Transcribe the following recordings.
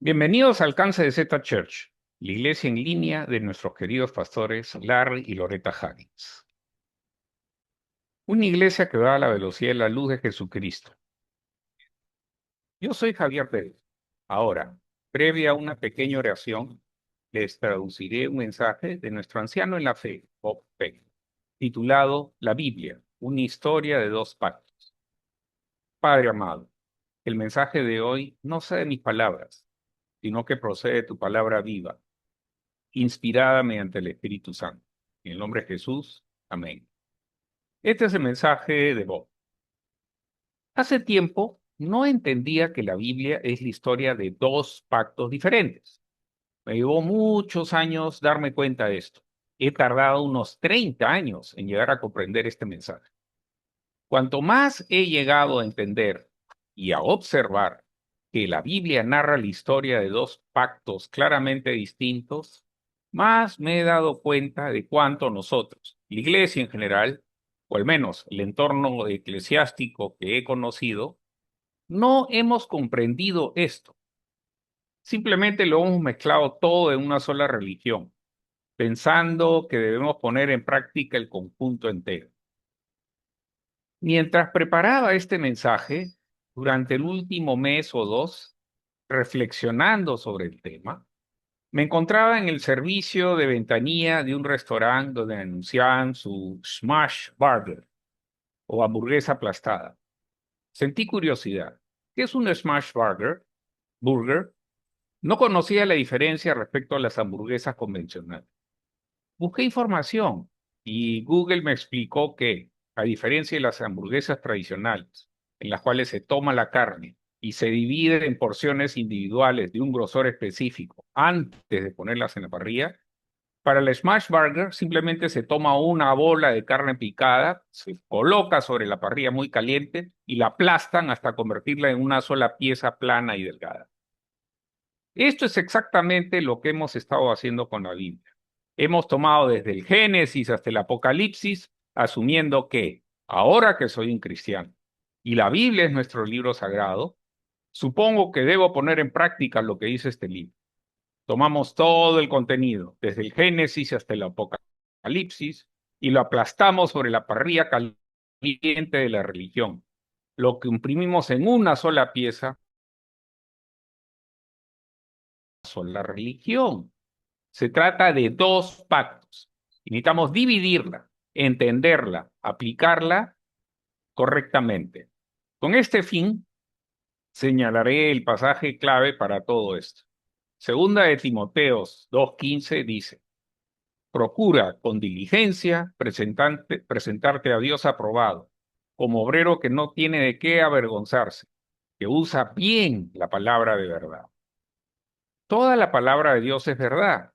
Bienvenidos al Alcance de Z Church, la iglesia en línea de nuestros queridos pastores Larry y Loretta Haggins. Una iglesia que va a la velocidad de la luz de Jesucristo. Yo soy Javier Pérez. Ahora, previa a una pequeña oración, les traduciré un mensaje de nuestro anciano en la fe, Bob Peck, titulado La Biblia, una historia de dos pactos. Padre amado, el mensaje de hoy no sea de mis palabras, sino que procede de tu palabra viva, inspirada mediante el Espíritu Santo. En el nombre de Jesús, amén. Este es el mensaje de Bob. Hace tiempo no entendía que la Biblia es la historia de dos pactos diferentes. Me llevó muchos años darme cuenta de esto. He tardado unos 30 años en llegar a comprender este mensaje. Cuanto más he llegado a entender y a observar que la Biblia narra la historia de dos pactos claramente distintos, más me he dado cuenta de cuánto nosotros, la iglesia en general, o al menos el entorno eclesiástico que he conocido, no hemos comprendido esto. Simplemente lo hemos mezclado todo en una sola religión, pensando que debemos poner en práctica el conjunto entero. Mientras preparaba este mensaje, durante el último mes o dos, reflexionando sobre el tema, me encontraba en el servicio de ventanilla de un restaurante donde anunciaban su smash burger o hamburguesa aplastada. Sentí curiosidad. ¿Qué es un smash burger? Burger. No conocía la diferencia respecto a las hamburguesas convencionales. Busqué información y Google me explicó que, a diferencia de las hamburguesas tradicionales, en las cuales se toma la carne y se divide en porciones individuales de un grosor específico antes de ponerlas en la parrilla, para el smash burger simplemente se toma una bola de carne picada, se coloca sobre la parrilla muy caliente y la aplastan hasta convertirla en una sola pieza plana y delgada. Esto es exactamente lo que hemos estado haciendo con la Biblia. Hemos tomado desde el Génesis hasta el Apocalipsis, asumiendo que, ahora que soy un cristiano y la Biblia es nuestro libro sagrado, supongo que debo poner en práctica lo que dice este libro. Tomamos todo el contenido, desde el Génesis hasta el Apocalipsis, y lo aplastamos sobre la parrilla caliente de la religión. Lo que imprimimos en una sola pieza, sola religión. Se trata de dos pactos. Y necesitamos dividirla, entenderla, aplicarla correctamente. Con este fin, señalaré el pasaje clave para todo esto. Segunda de Timoteos 2:15 dice: procura con diligencia presentarte a Dios aprobado, como obrero que no tiene de qué avergonzarse, que usa bien la palabra de verdad. Toda la palabra de Dios es verdad,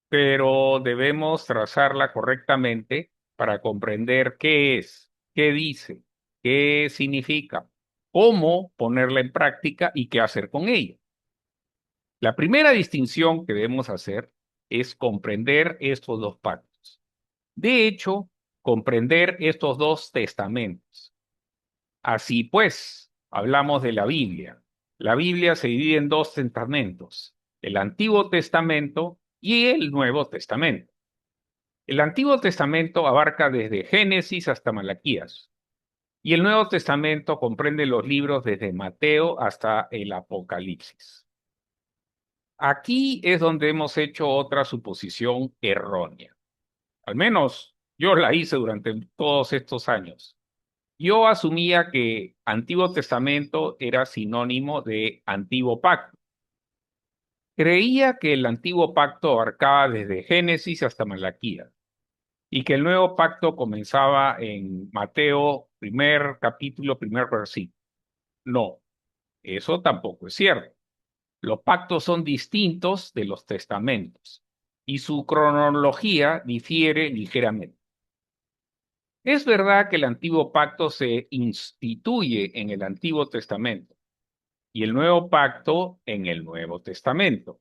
pero debemos trazarla correctamente para comprender qué es, qué dice, qué significa, cómo ponerla en práctica y qué hacer con ella. La primera distinción que debemos hacer es comprender estos dos pactos. De hecho, comprender estos dos testamentos. Así pues, hablamos de la Biblia. La Biblia se divide en dos testamentos, el Antiguo Testamento y el Nuevo Testamento. El Antiguo Testamento abarca desde Génesis hasta Malaquías, y el Nuevo Testamento comprende los libros desde Mateo hasta el Apocalipsis. Aquí es donde hemos hecho otra suposición errónea. Al menos yo la hice durante todos estos años. Yo asumía que Antiguo Testamento era sinónimo de Antiguo Pacto. Creía que el Antiguo Pacto abarcaba desde Génesis hasta Malaquías y que el Nuevo Pacto comenzaba en Mateo, primer capítulo, primer versículo. No, eso tampoco es cierto. Los pactos son distintos de los testamentos y su cronología difiere ligeramente. Es verdad que el antiguo pacto se instituye en el Antiguo Testamento y el nuevo pacto en el Nuevo Testamento,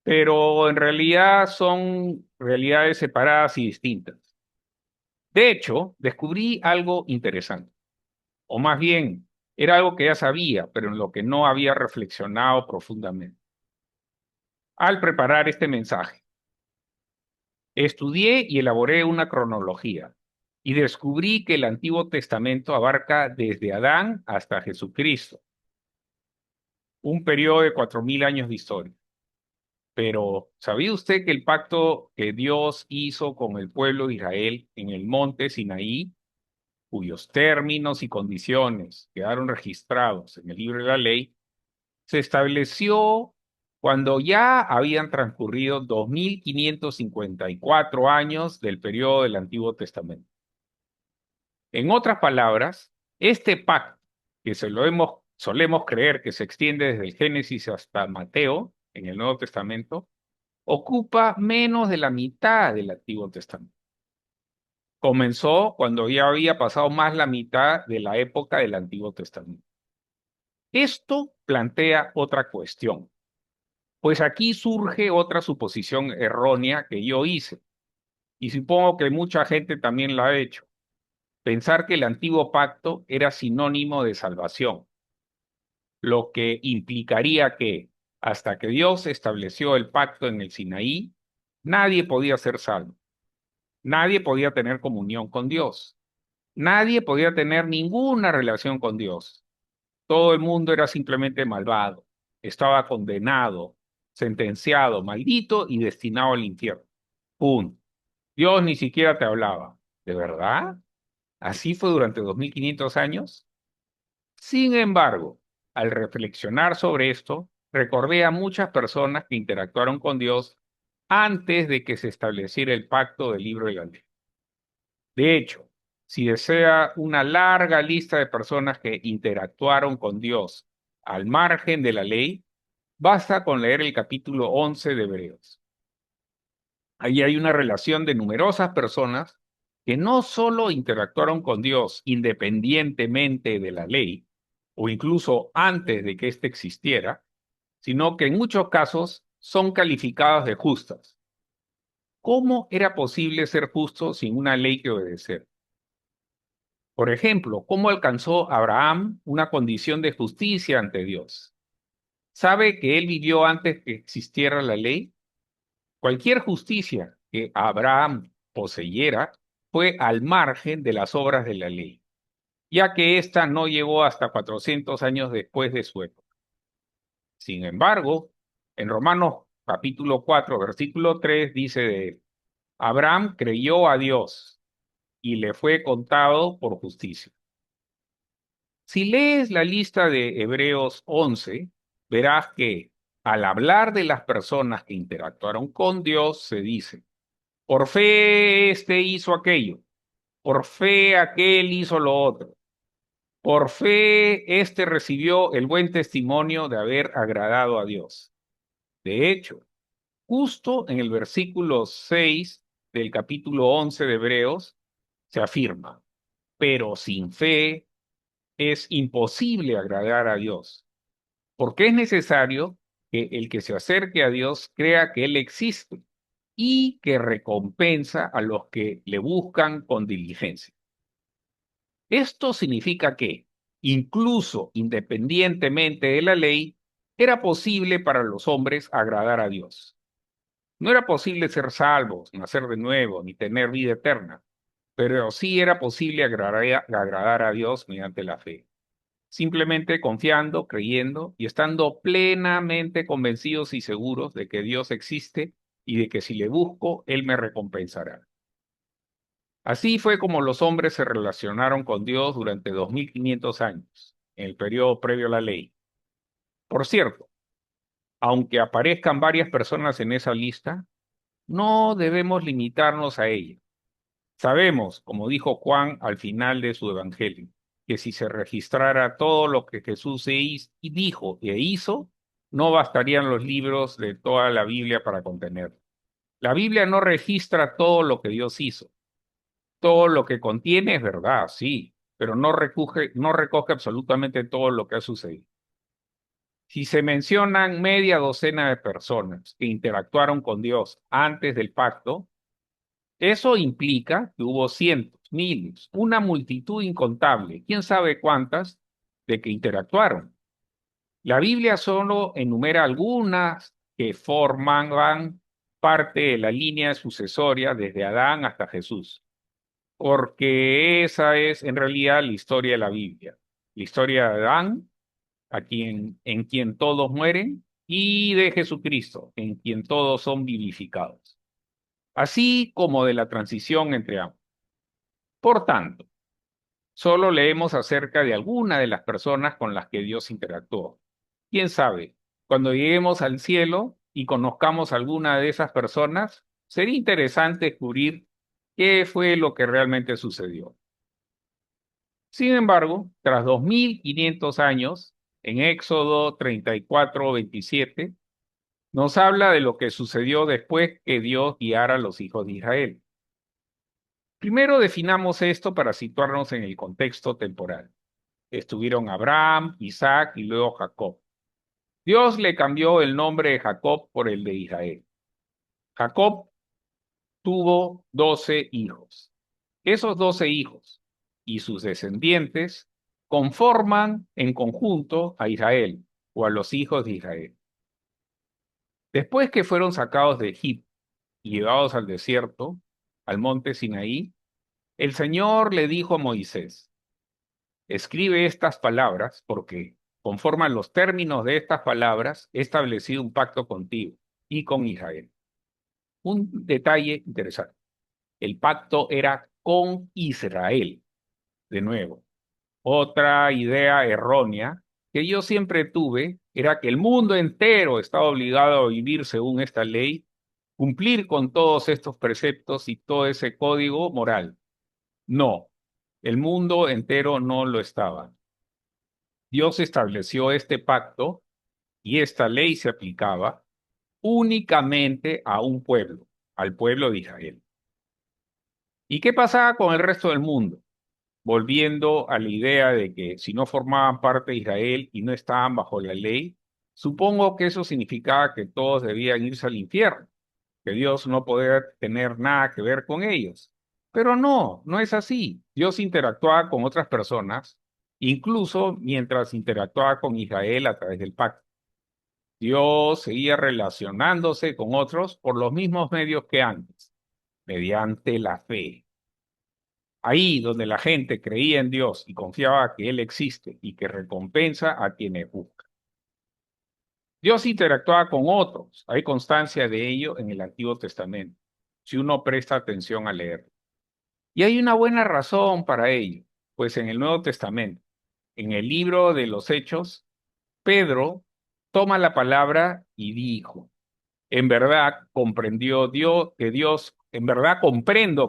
pero en realidad son realidades separadas y distintas. De hecho, descubrí algo interesante, o más bien, era algo que ya sabía, pero en lo que no había reflexionado profundamente. al preparar este mensaje. Estudié y elaboré una cronología y descubrí que el Antiguo Testamento abarca desde Adán hasta Jesucristo, un periodo de 4000 años de historia. Pero, ¿sabía usted que el pacto que Dios hizo con el pueblo de Israel en el monte Sinaí, cuyos términos y condiciones quedaron registrados en el libro de la ley, se estableció cuando ya habían transcurrido 2554 años del periodo del Antiguo Testamento? En otras palabras, este pacto, que solemos creer que se extiende desde el Génesis hasta Mateo, en el Nuevo Testamento, ocupa menos de la mitad del Antiguo Testamento. Comenzó cuando ya había pasado más la mitad de la época del Antiguo Testamento. Esto plantea otra cuestión, pues aquí surge otra suposición errónea que yo hice, y supongo que mucha gente también la ha hecho: pensar que el antiguo pacto era sinónimo de salvación, lo que implicaría que, hasta que Dios estableció el pacto en el Sinaí, nadie podía ser salvo, nadie podía tener comunión con Dios, nadie podía tener ninguna relación con Dios. Todo el mundo era simplemente malvado, estaba condenado, sentenciado, maldito y destinado al infierno. Punto. Dios ni siquiera te hablaba. ¿De verdad? ¿Así fue durante 2500 años? Sin embargo, al reflexionar sobre esto, recordé a muchas personas que interactuaron con Dios antes de que se estableciera el pacto del libro de la ley. De hecho, si desea una larga lista de personas que interactuaron con Dios al margen de la ley, basta con leer el capítulo 11 de Hebreos. Ahí hay una relación de numerosas personas que no solo interactuaron con Dios independientemente de la ley, o incluso antes de que éste existiera, sino que en muchos casos son calificadas de justas. ¿Cómo era posible ser justo sin una ley que obedecer? Por ejemplo, ¿cómo alcanzó Abraham una condición de justicia ante Dios? ¿Sabe que él vivió antes que existiera la ley? Cualquier justicia que Abraham poseyera fue al margen de las obras de la ley, ya que ésta no llegó hasta 400 años después de su época. Sin embargo, en Romanos capítulo 4, versículo 3 dice de él: Abraham creyó a Dios y le fue contado por justicia. Si lees la lista de Hebreos 11, verás que al hablar de las personas que interactuaron con Dios, se dice: por fe este hizo aquello, por fe aquel hizo lo otro, por fe este recibió el buen testimonio de haber agradado a Dios. De hecho, justo en el versículo 6 del capítulo 11 de Hebreos se afirma: pero sin fe es imposible agradar a Dios, porque es necesario que el que se acerque a Dios crea que Él existe y que recompensa a los que le buscan con diligencia. Esto significa que, incluso independientemente de la ley, era posible para los hombres agradar a Dios. No era posible ser salvos, nacer de nuevo, ni tener vida eterna, pero sí era posible agradar a Dios mediante la fe, simplemente confiando, creyendo y estando plenamente convencidos y seguros de que Dios existe y de que si le busco, Él me recompensará. Así fue como los hombres se relacionaron con Dios durante 2500 años, en el periodo previo a la ley. Por cierto, aunque aparezcan varias personas en esa lista, no debemos limitarnos a ella. Sabemos, como dijo Juan al final de su evangelio, que si se registrara todo lo que Jesús dijo e hizo, no bastarían los libros de toda la Biblia para contenerlo. La Biblia no registra todo lo que Dios hizo. Todo lo que contiene es verdad, sí, pero no recoge absolutamente todo lo que ha sucedido. Si se mencionan media docena de personas que interactuaron con Dios antes del pacto, eso implica que hubo cientos, miles, una multitud incontable, quién sabe cuántas, de que interactuaron. La Biblia solo enumera algunas que formaban parte de la línea sucesoria desde Adán hasta Jesús, porque esa es en realidad la historia de la Biblia. La historia de Adán, en quien todos mueren, y de Jesucristo, en quien todos son vivificados, así como de la transición entre ambos. Por tanto, solo leemos acerca de alguna de las personas con las que Dios interactuó. ¿Quién sabe? Cuando lleguemos al cielo y conozcamos alguna de esas personas, sería interesante descubrir qué fue lo que realmente sucedió. Sin embargo, tras 2500 años, en Éxodo 34:27, nos habla de lo que sucedió después que Dios guiara a los hijos de Israel. Primero definamos esto para situarnos en el contexto temporal. Estuvieron Abraham, Isaac y luego Jacob. Dios le cambió el nombre de Jacob por el de Israel. Jacob tuvo 12 hijos. Esos 12 hijos y sus descendientes conforman en conjunto a Israel o a los hijos de Israel. Después que fueron sacados de Egipto y llevados al desierto, al monte Sinaí, el Señor le dijo a Moisés: escribe estas palabras porque, conforme a los términos de estas palabras, he establecido un pacto contigo y con Israel. Un detalle interesante: el pacto era con Israel. De nuevo, otra idea errónea que yo siempre tuve era que el mundo entero estaba obligado a vivir según esta ley, cumplir con todos estos preceptos y todo ese código moral. No, el mundo entero no lo estaba. Dios estableció este pacto y esta ley se aplicaba únicamente a un pueblo, al pueblo de Israel. ¿Y qué pasaba con el resto del mundo? Volviendo a la idea de que si no formaban parte de Israel y no estaban bajo la ley, supongo que eso significaba que todos debían irse al infierno, que Dios no podía tener nada que ver con ellos. Pero no, no es así. Dios interactuaba con otras personas, incluso mientras interactuaba con Israel a través del pacto. Dios seguía relacionándose con otros por los mismos medios que antes, mediante la fe. Ahí donde la gente creía en Dios y confiaba que Él existe y que recompensa a quienes buscan. Dios interactuaba con otros. Hay constancia de ello en el Antiguo Testamento, si uno presta atención a leerlo. Y hay una buena razón para ello, pues en el Nuevo Testamento, en el libro de los Hechos, Pedro toma la palabra y dijo: en verdad comprendo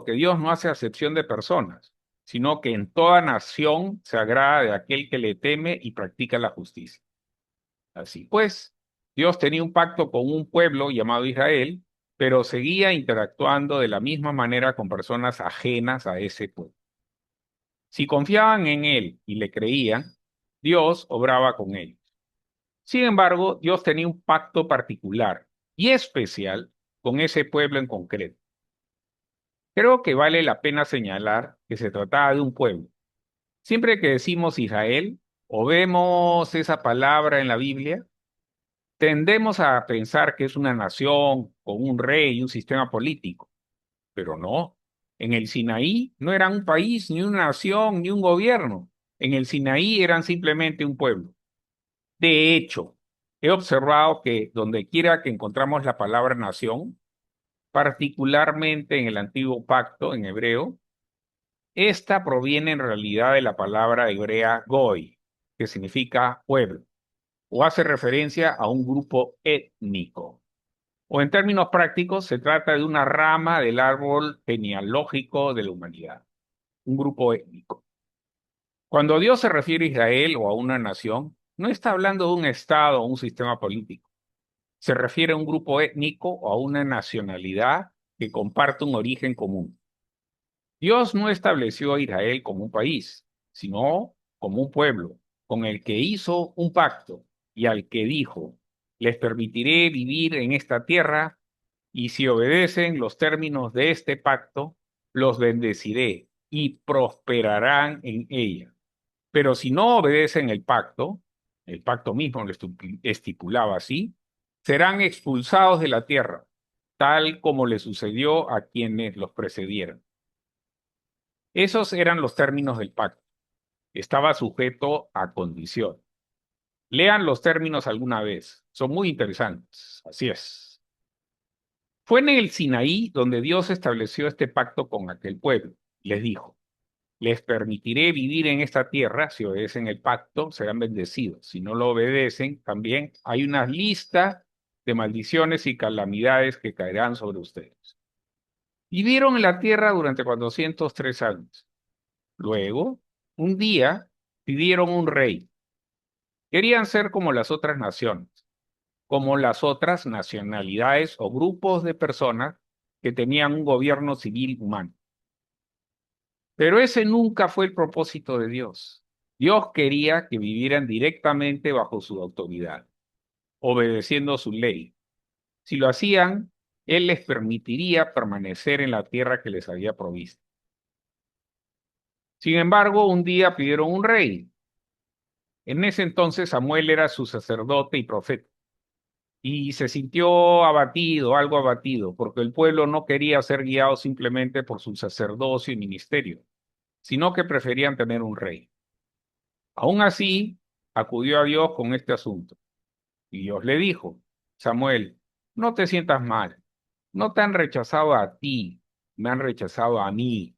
que Dios no hace acepción de personas, sino que en toda nación se agrada de aquel que le teme y practica la justicia. Así pues, Dios tenía un pacto con un pueblo llamado Israel, pero seguía interactuando de la misma manera con personas ajenas a ese pueblo. Si confiaban en Él y le creían, Dios obraba con ellos. Sin embargo, Dios tenía un pacto particular y especial con ese pueblo en concreto. Creo que vale la pena señalar que se trataba de un pueblo. Siempre que decimos Israel o vemos esa palabra en la Biblia, tendemos a pensar que es una nación con un rey y un sistema político, pero no. En el Sinaí no eran un país, ni una nación, ni un gobierno. En el Sinaí eran simplemente un pueblo. De hecho, he observado que donde quiera que encontramos la palabra nación, particularmente en el Antiguo Pacto, en hebreo, esta proviene en realidad de la palabra hebrea goy, que significa pueblo, o hace referencia a un grupo étnico. O en términos prácticos, se trata de una rama del árbol genealógico de la humanidad, un grupo étnico. Cuando Dios se refiere a Israel o a una nación, no está hablando de un estado o un sistema político. Se refiere a un grupo étnico o a una nacionalidad que comparte un origen común. Dios no estableció a Israel como un país, sino como un pueblo, con el que hizo un pacto y al que dijo: les permitiré vivir en esta tierra, y si obedecen los términos de este pacto, los bendeciré y prosperarán en ella. Pero si no obedecen el pacto mismo lo estipulaba así, serán expulsados de la tierra, tal como le sucedió a quienes los precedieron. Esos eran los términos del pacto. Estaba sujeto a condición. Lean los términos alguna vez. Son muy interesantes. Así es. Fue en el Sinaí donde Dios estableció este pacto con aquel pueblo. Les dijo: les permitiré vivir en esta tierra, si obedecen el pacto, serán bendecidos. Si no lo obedecen, también hay una lista de maldiciones y calamidades que caerán sobre ustedes. Vivieron en la tierra durante 403 años. Luego, un día, pidieron un rey. Querían ser como las otras naciones, como las otras nacionalidades o grupos de personas que tenían un gobierno civil humano. Pero ese nunca fue el propósito de Dios. Dios quería que vivieran directamente bajo su autoridad, obedeciendo su ley. Si lo hacían, Él les permitiría permanecer en la tierra que les había provisto. Sin embargo, un día pidieron un rey. En ese entonces Samuel era su sacerdote y profeta, y se sintió abatido, algo abatido, porque el pueblo no quería ser guiado simplemente por su sacerdocio y ministerio, sino que preferían tener un rey. Aún así, acudió a Dios con este asunto. Y Dios le dijo: Samuel, no te sientas mal. No te han rechazado a ti, me han rechazado a mí.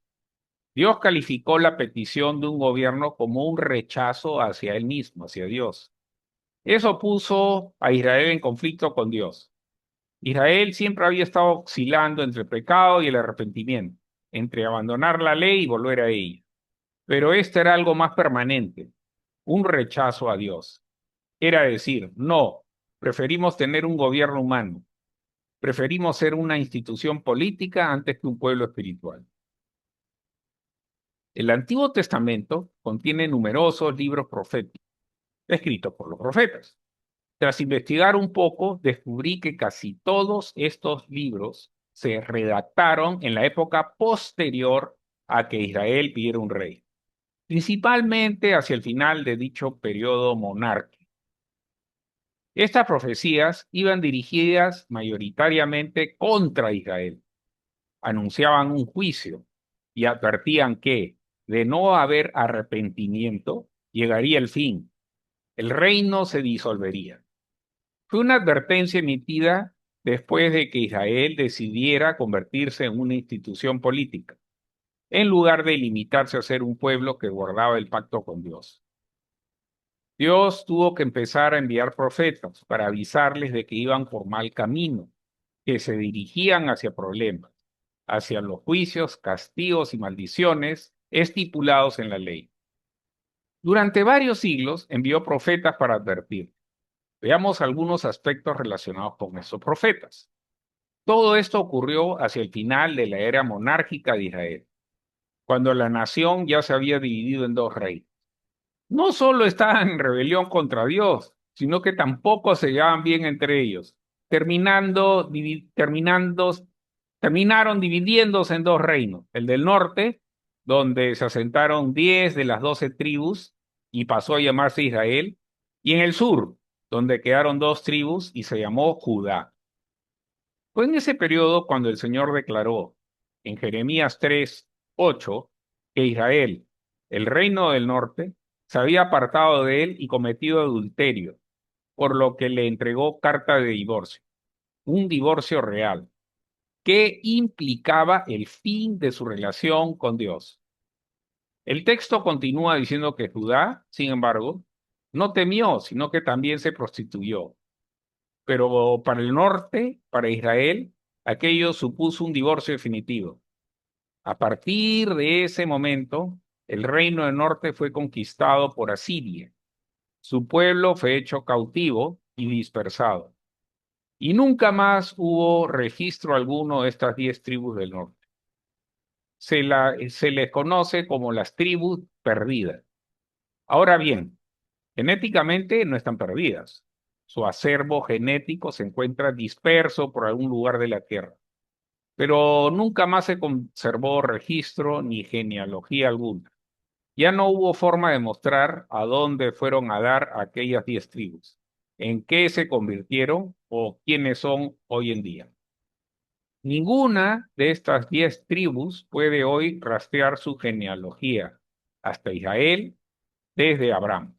Dios calificó la petición de un gobierno como un rechazo hacia él mismo, hacia Dios. Eso puso a Israel en conflicto con Dios. Israel siempre había estado oscilando entre el pecado y el arrepentimiento, entre abandonar la ley y volver a ella. Pero este era algo más permanente, un rechazo a Dios. Era decir: no, preferimos tener un gobierno humano, preferimos ser una institución política antes que un pueblo espiritual. El Antiguo Testamento contiene numerosos libros proféticos, escritos por los profetas. Tras investigar un poco, descubrí que casi todos estos libros se redactaron en la época posterior a que Israel pidiera un rey, principalmente hacia el final de dicho periodo monárquico. Estas profecías iban dirigidas mayoritariamente contra Israel. Anunciaban un juicio y advertían que, de no haber arrepentimiento, llegaría el fin. El reino se disolvería. Fue una advertencia emitida después de que Israel decidiera convertirse en una institución política, en lugar de limitarse a ser un pueblo que guardaba el pacto con Dios. Dios tuvo que empezar a enviar profetas para avisarles de que iban por mal camino, que se dirigían hacia problemas, hacia los juicios, castigos y maldiciones estipulados en la ley. Durante varios siglos envió profetas para advertir. Veamos algunos aspectos relacionados con esos profetas. Todo esto ocurrió hacia el final de la era monárquica de Israel, cuando la nación ya se había dividido en dos reinos. No solo estaban en rebelión contra Dios, sino que tampoco se llevaban bien entre ellos, terminaron dividiéndose en dos reinos: el del norte, donde se asentaron 10 de las 12 tribus y pasó a llamarse Israel, y en el sur, donde quedaron dos tribus y se llamó Judá. Fue en ese periodo cuando el Señor declaró en Jeremías 3:8 que Israel, el reino del norte, se había apartado de él y cometido adulterio, por lo que le entregó carta de divorcio, un divorcio real, que implicaba el fin de su relación con Dios. El texto continúa diciendo que Judá, sin embargo, no temió, sino que también se prostituyó. Pero para el norte, para Israel, aquello supuso un divorcio definitivo. A partir de ese momento, el reino del norte fue conquistado por Asiria. Su pueblo fue hecho cautivo y dispersado. Y nunca más hubo registro alguno de estas 10 tribus del norte. Se les conoce como las tribus perdidas. Ahora bien, genéticamente no están perdidas. Su acervo genético se encuentra disperso por algún lugar de la Tierra, pero nunca más se conservó registro ni genealogía alguna. Ya no hubo forma de mostrar a dónde fueron a dar aquellas 10 tribus. en qué se convirtieron o quiénes son hoy en día. Ninguna de estas 10 tribus puede hoy rastrear su genealogía hasta Israel desde Abraham.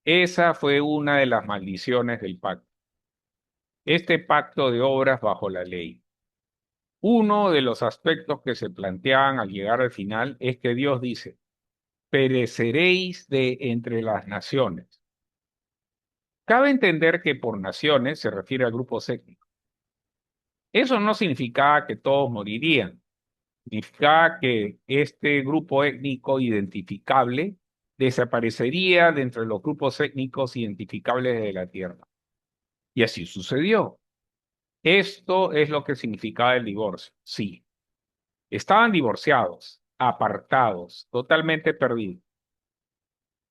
Esa fue una de las maldiciones del pacto. Este pacto de obras bajo la ley. Uno de los aspectos que se planteaban al llegar al final es que Dios dice, pereceréis de entre las naciones. Cabe entender que por naciones se refiere al grupo étnico. Eso no significaba que todos morirían. Significaba que este grupo étnico identificable desaparecería de entre los grupos étnicos identificables de la tierra. Y así sucedió. Esto es lo que significaba el divorcio. Sí, estaban divorciados, apartados, totalmente perdidos.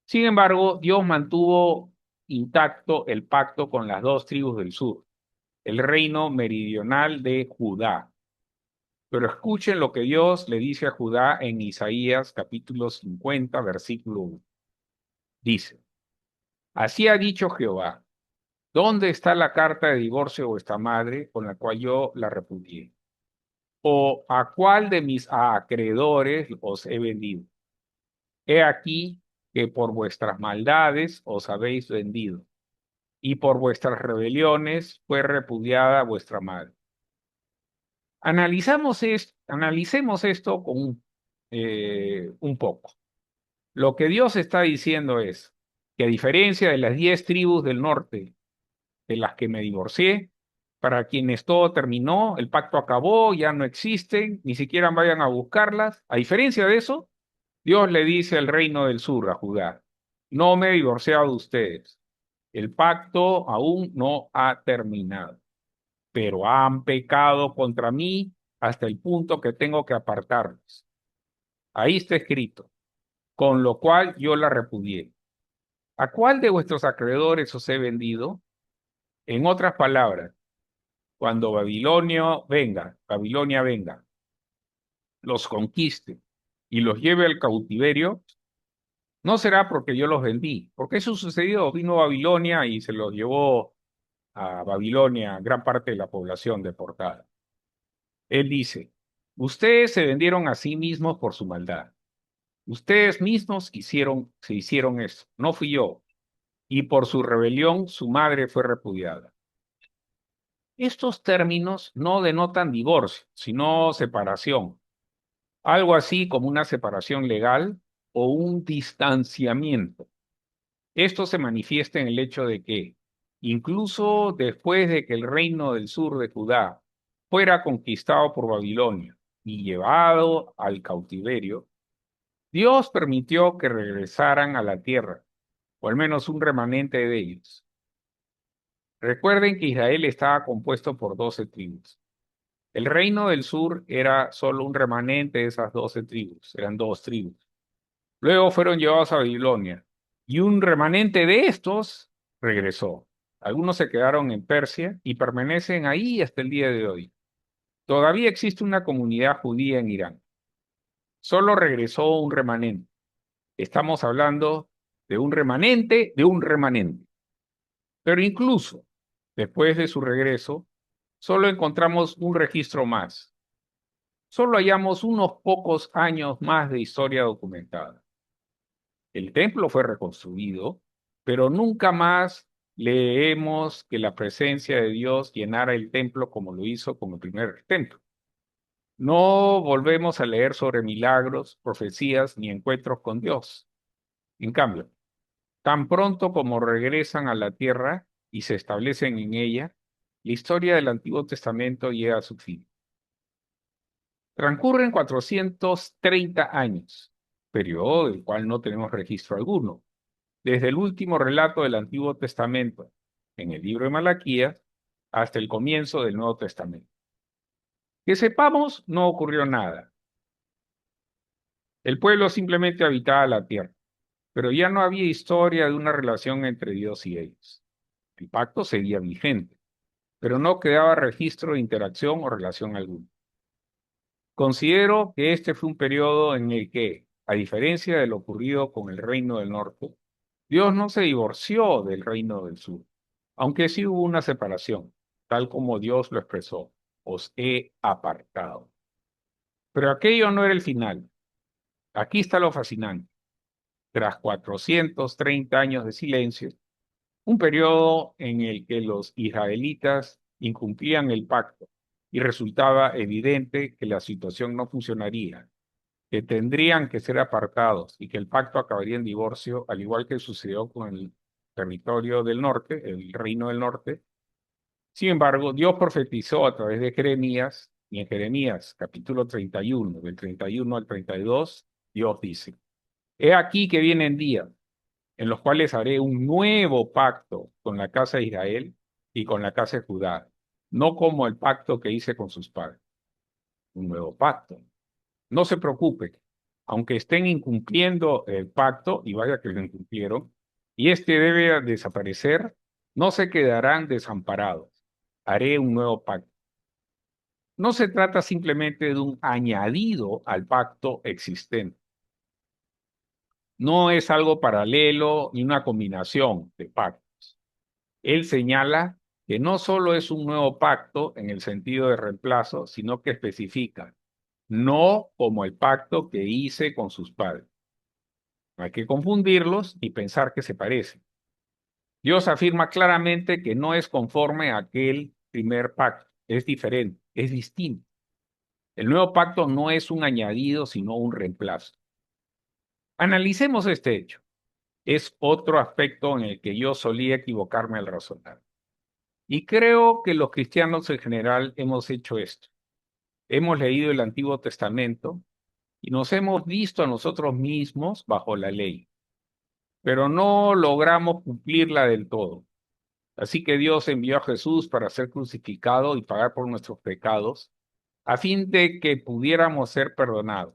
Sin embargo, Dios mantuvo intacto el pacto con las dos tribus del sur, el reino meridional de Judá. Pero escuchen lo que Dios le dice a Judá en Isaías capítulo 50, versículo 1. Dice, así ha dicho Jehová, ¿dónde está la carta de divorcio de vuestra madre con la cual yo la repudié? ¿O a cuál de mis acreedores os he vendido? He aquí que por vuestras maldades os habéis vendido, y por vuestras rebeliones fue repudiada vuestra madre. Analicemos esto con un poco. Lo que Dios está diciendo es que a diferencia de las 10 tribus del norte de las que me divorcié, para quienes todo terminó, el pacto acabó, ya no existen, ni siquiera vayan a buscarlas. A diferencia de eso, Dios le dice al reino del sur, a Judá, no me he divorciado de ustedes. El pacto aún no ha terminado, pero han pecado contra mí hasta el punto que tengo que apartarlos. Ahí está escrito, con lo cual yo la repudié. ¿A cuál de vuestros acreedores os he vendido? En otras palabras, cuando Babilonia venga, los conquiste y los lleve al cautiverio, no será porque yo los vendí, porque eso sucedió, vino Babilonia y se los llevó a Babilonia gran parte de la población deportada. Él dice, ustedes se vendieron a sí mismos por su maldad. Ustedes mismos se hicieron eso, no fui yo. Y por su rebelión su madre fue repudiada. Estos términos no denotan divorcio, sino separación. Algo así como una separación legal o un distanciamiento. Esto se manifiesta en el hecho de que, incluso después de que el reino del sur de Judá fuera conquistado por Babilonia y llevado al cautiverio, Dios permitió que regresaran a la tierra, o al menos un remanente de ellos. Recuerden que Israel estaba compuesto por 12 tribus. El reino del sur era solo un remanente de esas 12 tribus, eran dos tribus. Luego fueron llevados a Babilonia y un remanente de estos regresó. Algunos se quedaron en Persia y permanecen ahí hasta el día de hoy. Todavía existe una comunidad judía en Irán. Solo regresó un remanente. Estamos hablando de un remanente de un remanente. Pero incluso después de su regreso, solo encontramos un registro más. Solo hallamos unos pocos años más de historia documentada. El templo fue reconstruido, pero nunca más leemos que la presencia de Dios llenara el templo como lo hizo con el primer templo. No volvemos a leer sobre milagros, profecías ni encuentros con Dios. En cambio, tan pronto como regresan a la tierra y se establecen en ella, la historia del Antiguo Testamento llega a su fin. Transcurren 430 años, periodo del cual no tenemos registro alguno, desde el último relato del Antiguo Testamento, en el libro de Malaquías, hasta el comienzo del Nuevo Testamento. Que sepamos, no ocurrió nada. El pueblo simplemente habitaba la tierra, pero ya no había historia de una relación entre Dios y ellos. El pacto seguía vigente, pero no quedaba registro de interacción o relación alguna. Considero que este fue un periodo en el que, a diferencia de lo ocurrido con el reino del norte, Dios no se divorció del reino del sur. aunque sí hubo una separación, tal como Dios lo expresó, os he apartado. Pero aquello no era el final. Aquí está lo fascinante. Tras 430 años de silencio, un periodo en el que los israelitas incumplían el pacto y resultaba evidente que la situación no funcionaría, que tendrían que ser apartados y que el pacto acabaría en divorcio, al igual que sucedió con el territorio del norte, el reino del norte. Sin embargo, Dios profetizó a través de Jeremías, y en Jeremías capítulo 31, del 31 al 32, Dios dice: He aquí que vienen días en los cuales haré un nuevo pacto con la casa de Israel y con la casa de Judá, no como el pacto que hice con sus padres. Un nuevo pacto. No se preocupen, aunque estén incumpliendo el pacto, y vaya que lo incumplieron, y este debe desaparecer, no se quedarán desamparados. Haré un nuevo pacto. No se trata simplemente de un añadido al pacto existente. No es algo paralelo ni una combinación de pactos. Él señala que no solo es un nuevo pacto en el sentido de reemplazo, sino que especifica, no como el pacto que hice con sus padres. No hay que confundirlos ni pensar que se parecen. Dios afirma claramente que no es conforme a aquel primer pacto, es diferente, es distinto. El nuevo pacto no es un añadido, sino un reemplazo. Analicemos este hecho. Es otro aspecto en el que yo solía equivocarme al razonar. Y creo que los cristianos en general hemos hecho esto. Hemos leído el Antiguo Testamento y nos hemos visto a nosotros mismos bajo la ley, pero no logramos cumplirla del todo. Así que Dios envió a Jesús para ser crucificado y pagar por nuestros pecados, a fin de que pudiéramos ser perdonados,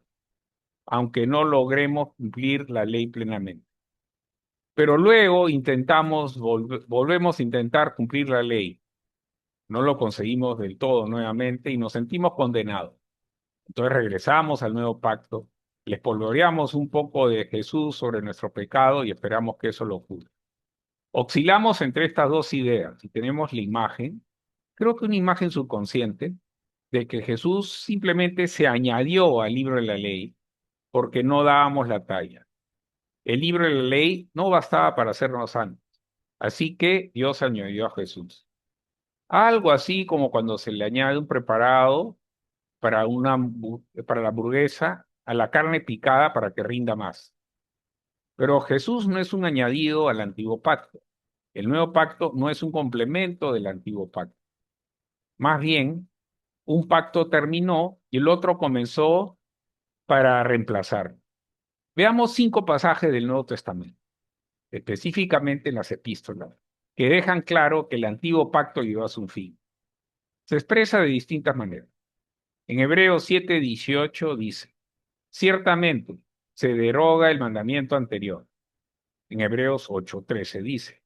aunque no logremos cumplir la ley plenamente. Pero luego volvemos a intentar cumplir la ley. No lo conseguimos del todo nuevamente y nos sentimos condenados. Entonces regresamos al nuevo pacto, le espolvoreamos un poco de Jesús sobre nuestro pecado y esperamos que eso lo cure. Oscilamos entre estas dos ideas y tenemos la imagen, creo que una imagen subconsciente, de que Jesús simplemente se añadió al libro de la ley porque no dábamos la talla. El libro de la ley no bastaba para hacernos santos, así que Dios añadió a Jesús. Algo así como cuando se le añade un preparado para la hamburguesa a la carne picada para que rinda más. Pero Jesús no es un añadido al antiguo pacto. El nuevo pacto no es un complemento del antiguo pacto. Más bien, un pacto terminó y el otro comenzó para reemplazar. Veamos 5 pasajes del Nuevo Testamento, específicamente en las epístolas, que dejan claro que el antiguo pacto llegó a su fin. Se expresa de distintas maneras. En Hebreos 7:18 dice: Ciertamente, se deroga el mandamiento anterior. En Hebreos 8:13 dice: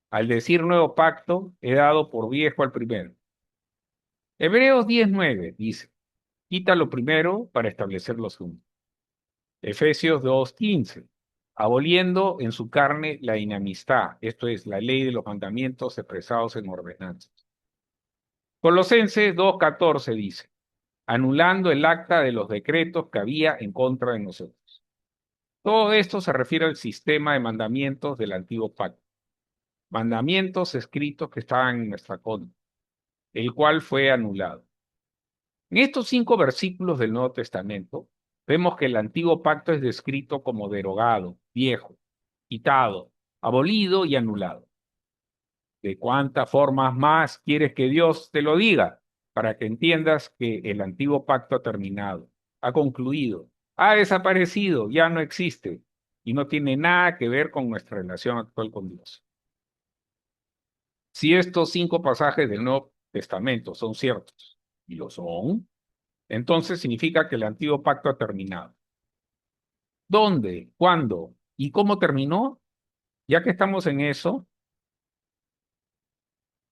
Al decir nuevo pacto, he dado por viejo al primero. Hebreos 10:9 dice: Quita lo primero para establecer lo segundo. Efesios 2:15: Aboliendo en su carne la inamistad, esto es, la ley de los mandamientos expresados en ordenanzas. Colosenses 2:14 dice: Anulando el acta de los decretos que había en contra de nosotros. Todo esto se refiere al sistema de mandamientos del antiguo pacto. Mandamientos escritos que estaban en nuestra contra, el cual fue anulado. En estos 5 versículos del Nuevo Testamento, vemos que el antiguo pacto es descrito como derogado, viejo, quitado, abolido y anulado. ¿De cuántas formas más quieres que Dios te lo diga? Para que entiendas que el antiguo pacto ha terminado, ha concluido, ha desaparecido, ya no existe y no tiene nada que ver con nuestra relación actual con Dios. Si estos 5 pasajes del Nuevo Testamento son ciertos, y lo son, entonces significa que el antiguo pacto ha terminado. ¿Dónde? ¿Cuándo? ¿Y cómo terminó? Ya que estamos en eso,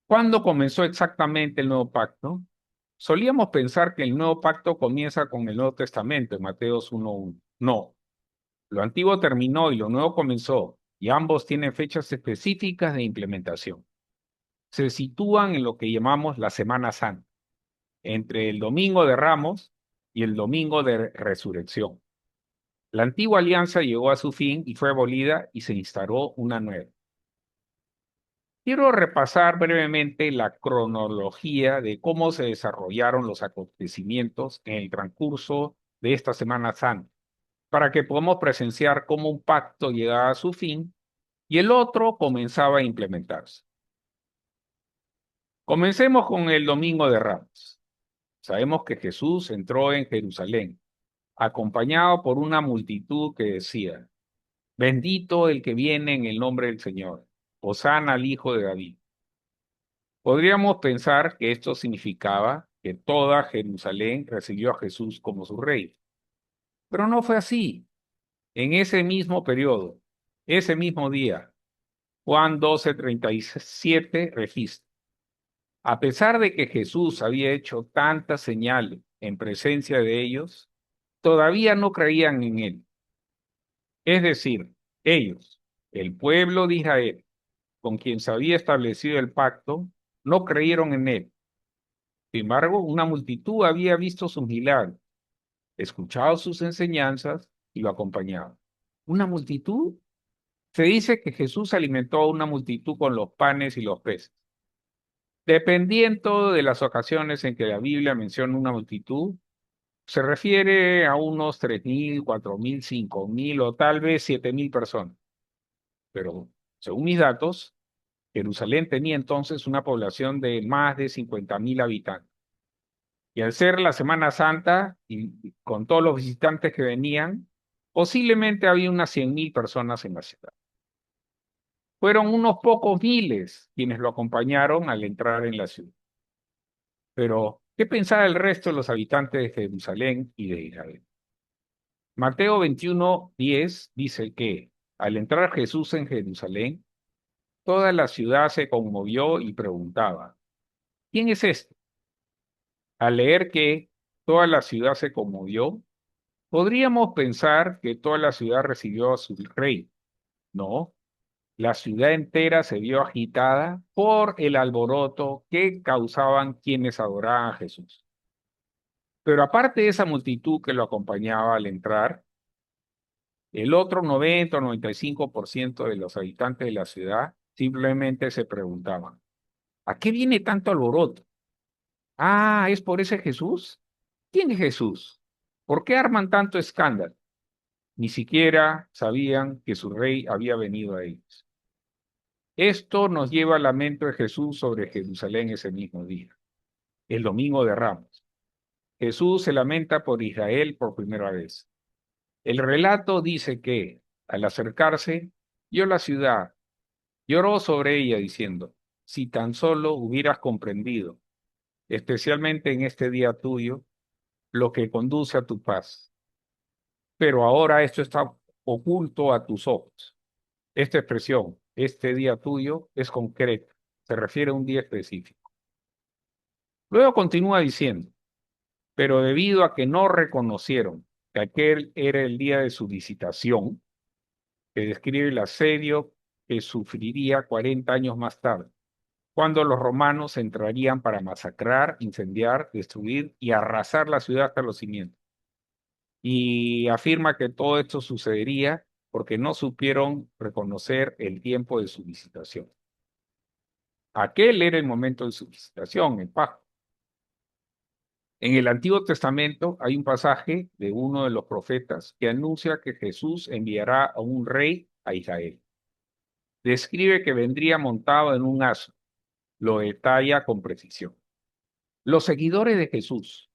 ¿cuándo comenzó exactamente el nuevo pacto? Solíamos pensar que el nuevo pacto comienza con el Nuevo Testamento, en Mateos 1:1. No, lo antiguo terminó y lo nuevo comenzó, y ambos tienen fechas específicas de implementación. se sitúan en lo que llamamos la Semana Santa, entre el Domingo de Ramos y el Domingo de Resurrección. La antigua alianza llegó a su fin y fue abolida y se instaló una nueva. Quiero repasar brevemente la cronología de cómo se desarrollaron los acontecimientos en el transcurso de esta Semana Santa, para que podamos presenciar cómo un pacto llegaba a su fin y el otro comenzaba a implementarse. Comencemos con el Domingo de Ramos. Sabemos que Jesús entró en Jerusalén, acompañado por una multitud que decía: Bendito el que viene en el nombre del Señor, hosana al Hijo de David. Podríamos pensar que esto significaba que toda Jerusalén recibió a Jesús como su rey, pero no fue así. En ese mismo periodo, ese mismo día, Juan 12:37 registra: a pesar de que Jesús había hecho tantas señales en presencia de ellos, todavía no creían en él. Es decir, ellos, el pueblo de Israel, con quien se había establecido el pacto, no creyeron en él. Sin embargo, una multitud había visto sus milagros, escuchado sus enseñanzas y lo acompañaba. ¿Una multitud? Se dice que Jesús alimentó a una multitud con los panes y los peces. Dependiendo de las ocasiones en que la Biblia menciona una multitud, se refiere a unos 3.000, 4.000, 5.000 o tal vez 7.000 personas. Pero según mis datos, Jerusalén tenía entonces una población de más de 50.000 habitantes. Y al ser la Semana Santa y con todos los visitantes que venían, posiblemente había unas 100.000 personas en la ciudad. Fueron unos pocos miles quienes lo acompañaron al entrar en la ciudad. Pero, ¿qué pensaba el resto de los habitantes de Jerusalén y de Israel? Mateo 21:10 dice que, al entrar Jesús en Jerusalén, toda la ciudad se conmovió y preguntaba: ¿quién es este? Al leer que toda la ciudad se conmovió, podríamos pensar que toda la ciudad recibió a su rey. No, la ciudad entera se vio agitada por el alboroto que causaban quienes adoraban a Jesús. Pero aparte de esa multitud que lo acompañaba al entrar, el otro 90 o 95% de los habitantes de la ciudad simplemente se preguntaban: ¿a qué viene tanto alboroto? Ah, ¿es por ese Jesús? ¿Quién es Jesús? ¿Por qué arman tanto escándalo? Ni siquiera sabían que su rey había venido a ellos. Esto nos lleva al lamento de Jesús sobre Jerusalén ese mismo día, el Domingo de Ramos. Jesús se lamenta por Israel por primera vez. El relato dice que, al acercarse, vio la ciudad, lloró sobre ella diciendo: si tan solo hubieras comprendido, especialmente en este día tuyo, lo que conduce a tu paz. Pero ahora esto está oculto a tus ojos. Esta expresión, este día tuyo, es concreta, se refiere a un día específico. Luego continúa diciendo: pero debido a que no reconocieron que aquel era el día de su visitación, que describe el asedio que sufriría 40 años más tarde, cuando los romanos entrarían para masacrar, incendiar, destruir y arrasar la ciudad hasta los cimientos. Y afirma que todo esto sucedería porque no supieron reconocer el tiempo de su visitación. Aquel era el momento de su visitación, el Pascua. En el Antiguo Testamento hay un pasaje de uno de los profetas que anuncia que Jesús enviará a un rey a Israel. Describe que vendría montado en un asno, lo detalla con precisión. Los seguidores de Jesús,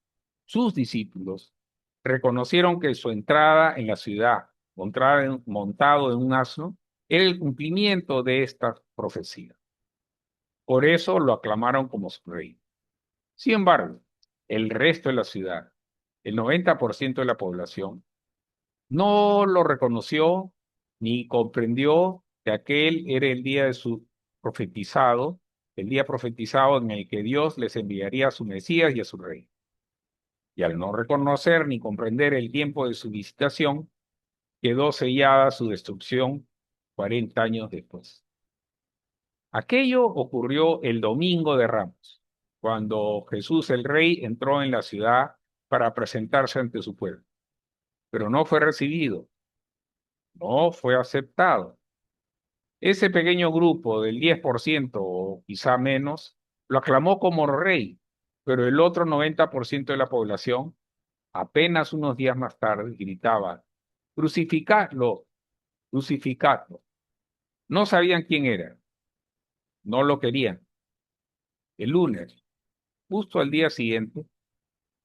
sus discípulos, reconocieron que su entrada en la ciudad, montado en un asno, era el cumplimiento de esta profecía. Por eso lo aclamaron como su rey. Sin embargo, el resto de la ciudad, el 90% de la población, no lo reconoció ni comprendió que aquel era el día de su profetizado, el día profetizado en el que Dios les enviaría a su Mesías y a su rey. Y al no reconocer ni comprender el tiempo de su visitación, quedó sellada su destrucción 40 años después. Aquello ocurrió el domingo de Ramos, cuando Jesús el Rey entró en la ciudad para presentarse ante su pueblo, pero no fue recibido, no fue aceptado. Ese pequeño grupo del 10% o quizá menos lo aclamó como rey, pero el otro 90% de la población, apenas unos días más tarde, gritaba, crucificadlo, crucificadlo. No sabían quién era, no lo querían. El lunes, justo al día siguiente,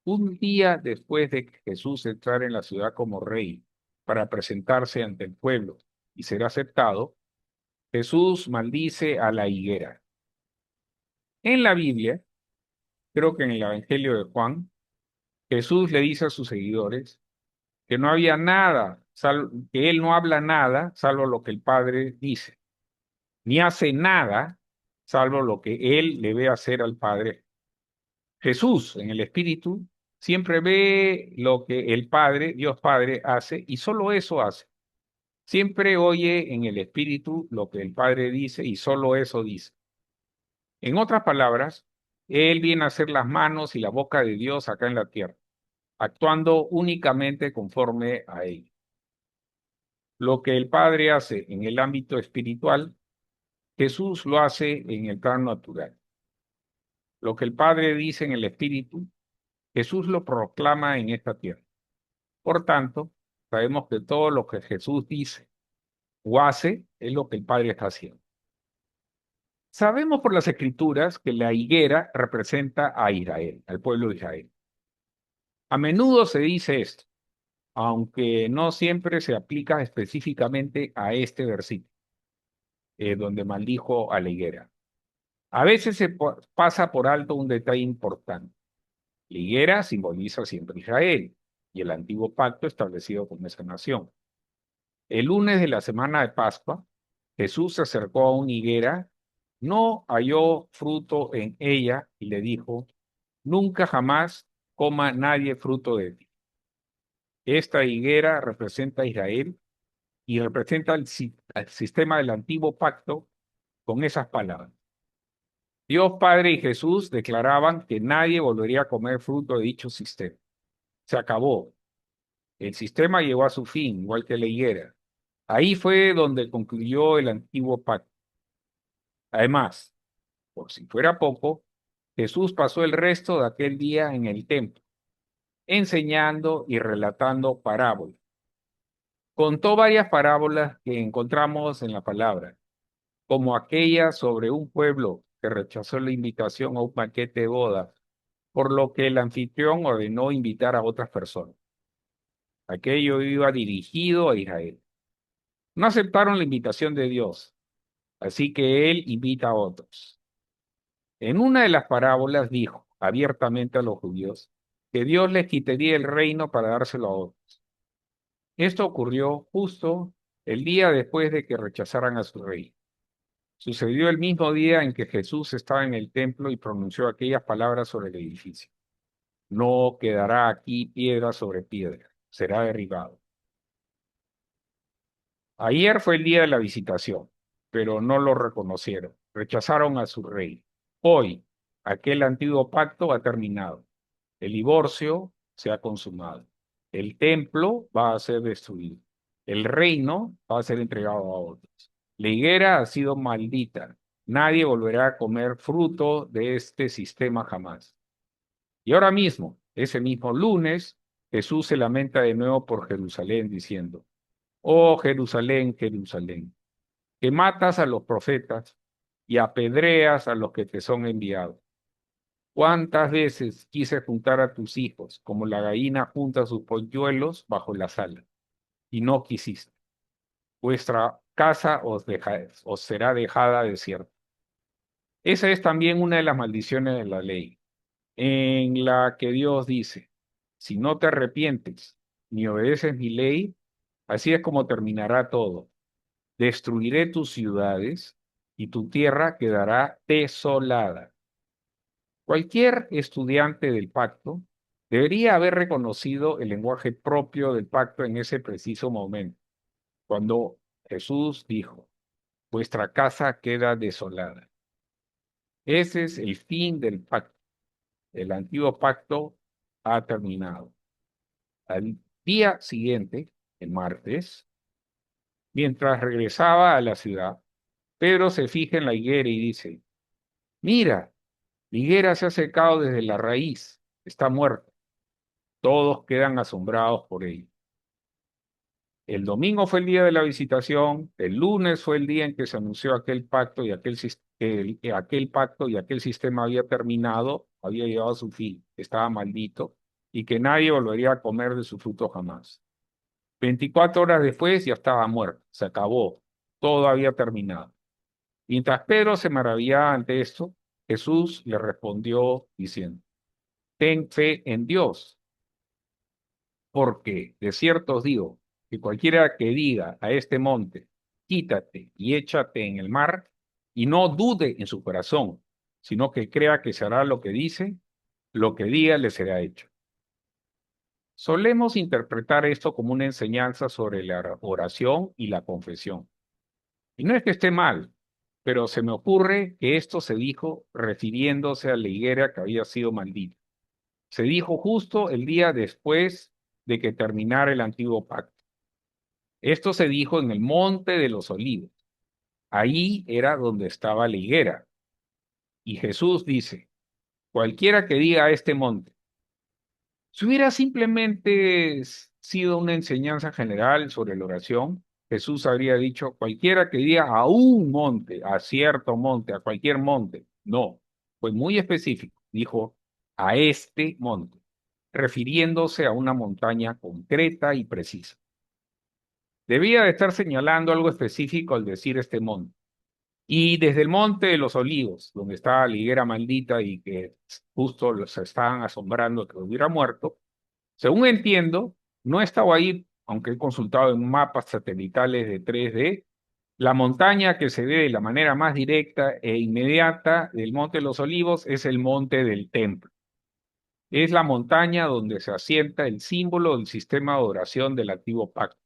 un día después de que Jesús entrara en la ciudad como rey para presentarse ante el pueblo y ser aceptado, Jesús maldice a la higuera. En la Biblia, creo que en el Evangelio de Juan, Jesús le dice a sus seguidores que no había nada, que él no habla nada salvo lo que el Padre dice, ni hace nada salvo lo que él le ve hacer al Padre. Jesús, en el Espíritu, siempre ve lo que el Padre, Dios Padre, hace y solo eso hace. Siempre oye en el Espíritu lo que el Padre dice y solo eso dice. En otras palabras, Él viene a ser las manos y la boca de Dios acá en la tierra, actuando únicamente conforme a Él. Lo que el Padre hace en el ámbito espiritual, Jesús lo hace en el plano natural. Lo que el Padre dice en el Espíritu, Jesús lo proclama en esta tierra. Por tanto, sabemos que todo lo que Jesús dice o hace es lo que el Padre está haciendo. Sabemos por las Escrituras que la higuera representa a Israel, al pueblo de Israel. A menudo se dice esto, aunque no siempre se aplica específicamente a este versículo, donde maldijo a la higuera. A veces se pasa por alto un detalle importante. La higuera simboliza siempre Israel y el antiguo pacto establecido con esa nación. El lunes de la semana de Pascua, Jesús se acercó a una higuera, no halló fruto en ella y le dijo, nunca jamás coma nadie fruto de ti. Esta higuera representa a Israel y representa al sistema del antiguo pacto con esas palabras. Dios Padre y Jesús declaraban que nadie volvería a comer fruto de dicho sistema. Se acabó. El sistema llegó a su fin, igual que la higuera. Ahí fue donde concluyó el antiguo pacto. Además, por si fuera poco, Jesús pasó el resto de aquel día en el templo, enseñando y relatando parábolas. Contó varias parábolas que encontramos en la palabra, como aquella sobre un pueblo que rechazó la invitación a un banquete de boda, por lo que el anfitrión ordenó invitar a otras personas. Aquello iba dirigido a Israel. No aceptaron la invitación de Dios, así que él invita a otros. En una de las parábolas dijo abiertamente a los judíos que Dios les quitaría el reino para dárselo a otros. Esto ocurrió justo el día después de que rechazaran a su rey. Sucedió el mismo día en que Jesús estaba en el templo y pronunció aquellas palabras sobre el edificio. No quedará aquí piedra sobre piedra, será derribado. Ayer fue el día de la visitación, pero no lo reconocieron. Rechazaron a su rey. Hoy, aquel antiguo pacto ha terminado. El divorcio se ha consumado. El templo va a ser destruido. El reino va a ser entregado a otros. La higuera ha sido maldita. Nadie volverá a comer fruto de este sistema jamás. Y ahora mismo, ese mismo lunes, Jesús se lamenta de nuevo por Jerusalén diciendo, oh Jerusalén, Jerusalén, que matas a los profetas y apedreas a los que te son enviados. ¿Cuántas veces quise juntar a tus hijos como la gallina junta sus polluelos bajo la sala? Y no quisiste. Vuestra casa os será dejada desierta. Esa es también una de las maldiciones de la ley, en la que Dios dice, si no te arrepientes ni obedeces mi ley, así es como terminará todo. Destruiré tus ciudades y tu tierra quedará desolada. Cualquier estudiante del pacto debería haber reconocido el lenguaje propio del pacto en ese preciso momento, cuando Jesús dijo, vuestra casa queda desolada. Ese es el fin del pacto. El antiguo pacto ha terminado. Al día siguiente, el martes, mientras regresaba a la ciudad, Pedro se fija en la higuera y dice, mira, la higuera se ha secado desde la raíz, está muerta. Todos quedan asombrados por ello. El domingo fue el día de la visitación, el lunes fue el día en que se anunció aquel pacto y aquel sistema había terminado, había llegado a su fin, estaba maldito y que nadie volvería a comer de su fruto jamás. 24 horas después ya estaba muerto, se acabó, todo había terminado. Mientras Pedro se maravillaba ante esto, Jesús le respondió diciendo, ten fe en Dios, porque de cierto os digo que cualquiera que diga a este monte, quítate y échate en el mar, y no dude en su corazón, sino que crea que se hará lo que dice, lo que diga le será hecho. Solemos interpretar esto como una enseñanza sobre la oración y la confesión. Y no es que esté mal, pero se me ocurre que esto se dijo refiriéndose a la higuera que había sido maldita. Se dijo justo el día después de que terminara el antiguo pacto. Esto se dijo en el Monte de los Olivos. Ahí era donde estaba la higuera. Y Jesús dice, cualquiera que diga a este monte, si hubiera simplemente sido una enseñanza general sobre la oración, Jesús habría dicho, cualquiera que diga a un monte, a cierto monte, a cualquier monte. No, fue muy específico. Dijo, a este monte, refiriéndose a una montaña concreta y precisa. Debía de estar señalando algo específico al decir este monte. Y desde el Monte de los Olivos, donde estaba la higuera maldita y que justo los estaban asombrando que hubiera muerto, según entiendo, no estaba ahí, aunque he consultado en mapas satelitales de 3D, la montaña que se ve de la manera más directa e inmediata del Monte de los Olivos es el Monte del Templo. Es la montaña donde se asienta el símbolo del sistema de oración del antiguo pacto,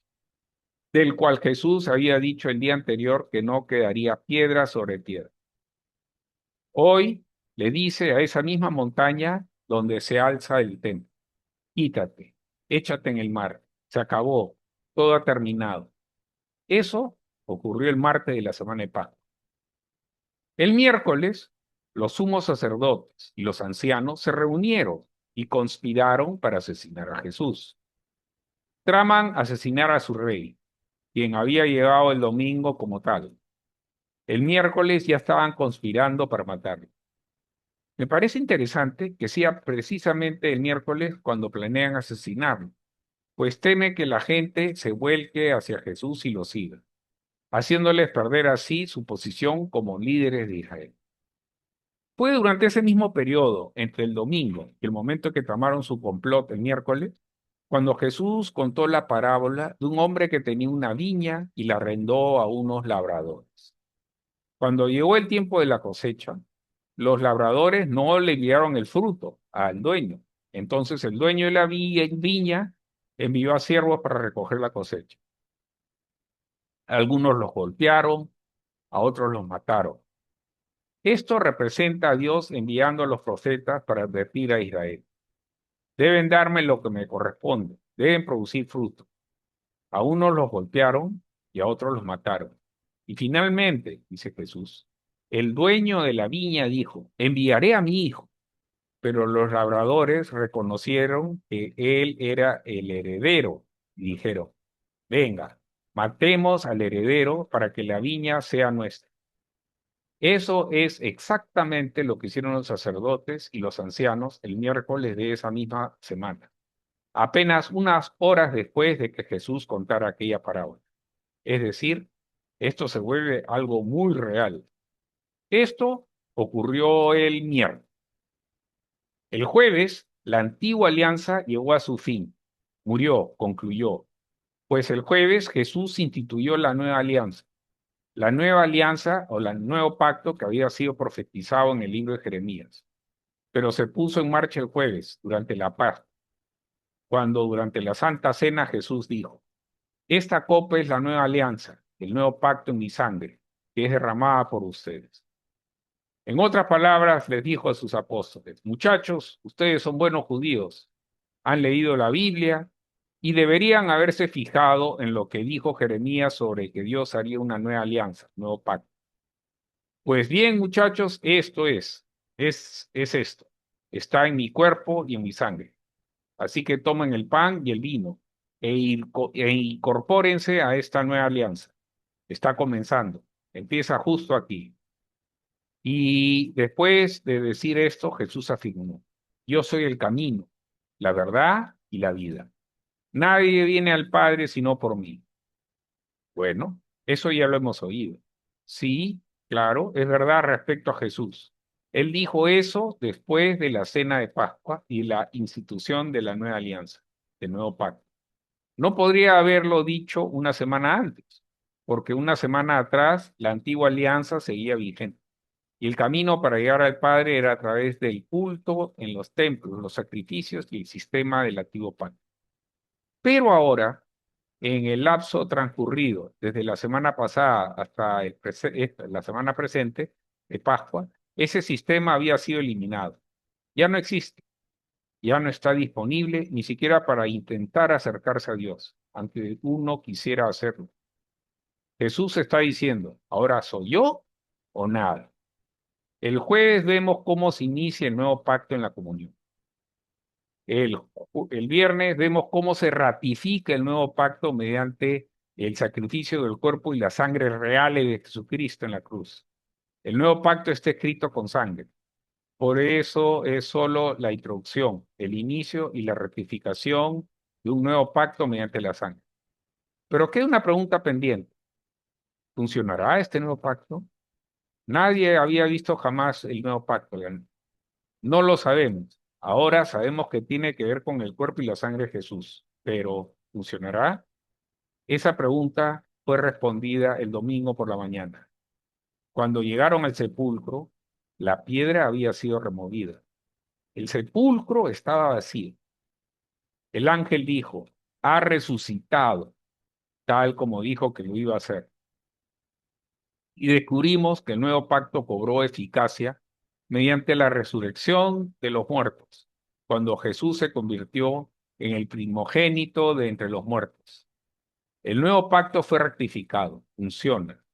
del cual Jesús había dicho el día anterior que no quedaría piedra sobre piedra. Hoy le dice a esa misma montaña donde se alza el templo, quítate, échate en el mar, se acabó, todo ha terminado. Eso ocurrió el martes de la semana de Pascua. El miércoles, los sumos sacerdotes y los ancianos se reunieron y conspiraron para asesinar a Jesús. Traman asesinar a su rey, quien había llegado el domingo como tal. El miércoles ya estaban conspirando para matarlo. Me parece interesante que sea precisamente el miércoles cuando planean asesinarlo, pues teme que la gente se vuelque hacia Jesús y lo siga, haciéndoles perder así su posición como líderes de Israel. Fue durante ese mismo periodo, entre el domingo y el momento que tramaron su complot el miércoles, cuando Jesús contó la parábola de un hombre que tenía una viña y la arrendó a unos labradores. Cuando llegó el tiempo de la cosecha, los labradores no le enviaron el fruto al dueño. Entonces el dueño de la viña envió a siervos para recoger la cosecha. Algunos los golpearon, a otros los mataron. Esto representa a Dios enviando a los profetas para advertir a Israel. Deben darme lo que me corresponde, deben producir fruto. A unos los golpearon y a otros los mataron. Y finalmente, dice Jesús, el dueño de la viña dijo, enviaré a mi hijo. Pero los labradores reconocieron que él era el heredero y dijeron, venga, matemos al heredero para que la viña sea nuestra. Eso es exactamente lo que hicieron los sacerdotes y los ancianos el miércoles de esa misma semana, apenas unas horas después de que Jesús contara aquella parábola. Es decir, esto se vuelve algo muy real. Esto ocurrió el miércoles. El jueves, la antigua alianza llegó a su fin, murió, concluyó, pues el jueves Jesús instituyó la nueva alianza o el nuevo pacto que había sido profetizado en el libro de Jeremías, pero se puso en marcha el jueves, durante la Pascua, cuando durante la Santa Cena Jesús dijo, esta copa es la nueva alianza, el nuevo pacto en mi sangre. que es derramada por ustedes. En otras palabras, les dijo a sus apóstoles: muchachos, ustedes son buenos judíos, han leído la Biblia y deberían haberse fijado en lo que dijo Jeremías sobre que Dios haría una nueva alianza, un nuevo pacto. Pues bien, muchachos, esto es esto. Está en mi cuerpo y en mi sangre. Así que tomen el pan y el vino e incorpórense a esta nueva alianza. Está comenzando. Empieza justo aquí. Y después de decir esto, Jesús afirmó: yo soy el camino, la verdad y la vida. Nadie viene al Padre sino por mí. Bueno, eso ya lo hemos oído. Sí, claro, es verdad respecto a Jesús. Él dijo eso después de la cena de Pascua y la institución de la nueva alianza, del nuevo pacto. No podría haberlo dicho una semana antes, porque una semana atrás la antigua alianza seguía vigente. Y el camino para llegar al Padre era a través del culto en los templos, los sacrificios y el sistema del antiguo pacto. Pero ahora, en el lapso transcurrido desde la semana pasada hasta la semana presente de Pascua, ese sistema había sido eliminado. Ya no existe, ya no está disponible ni siquiera para intentar acercarse a Dios, aunque uno quisiera hacerlo. Jesús está diciendo: ahora soy yo o nada. El jueves vemos cómo se inicia el nuevo pacto en la comunión. El, el viernes vemos cómo se ratifica el nuevo pacto mediante el sacrificio del cuerpo y la sangre reales de Jesucristo en la cruz. El nuevo pacto está escrito con sangre. Por eso es solo la introducción, el inicio y la ratificación de un nuevo pacto mediante la sangre. Pero queda una pregunta pendiente. ¿Funcionará este nuevo pacto? Nadie había visto jamás el nuevo pacto. No lo sabemos. Ahora sabemos que tiene que ver con el cuerpo y la sangre de Jesús, pero ¿funcionará? Esa pregunta fue respondida el domingo por la mañana. Cuando llegaron al sepulcro, la piedra había sido removida. El sepulcro estaba vacío. El ángel dijo: ha resucitado, tal como dijo que lo iba a hacer. Y descubrimos que el nuevo pacto cobró eficacia mediante la resurrección de los muertos, cuando Jesús se convirtió en el primogénito de entre los muertos. El nuevo pacto fue rectificado, funciona.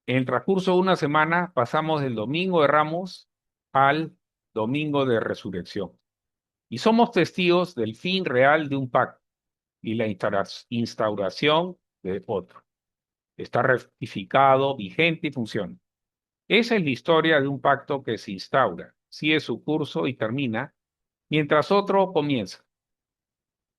En el transcurso de una semana pasamos del domingo de Ramos al domingo de resurrección. Y somos testigos del fin real de un pacto y la instauración de otro. Está rectificado, vigente y funciona. Esa es la historia de un pacto que se instaura, sigue su curso y termina, mientras otro comienza.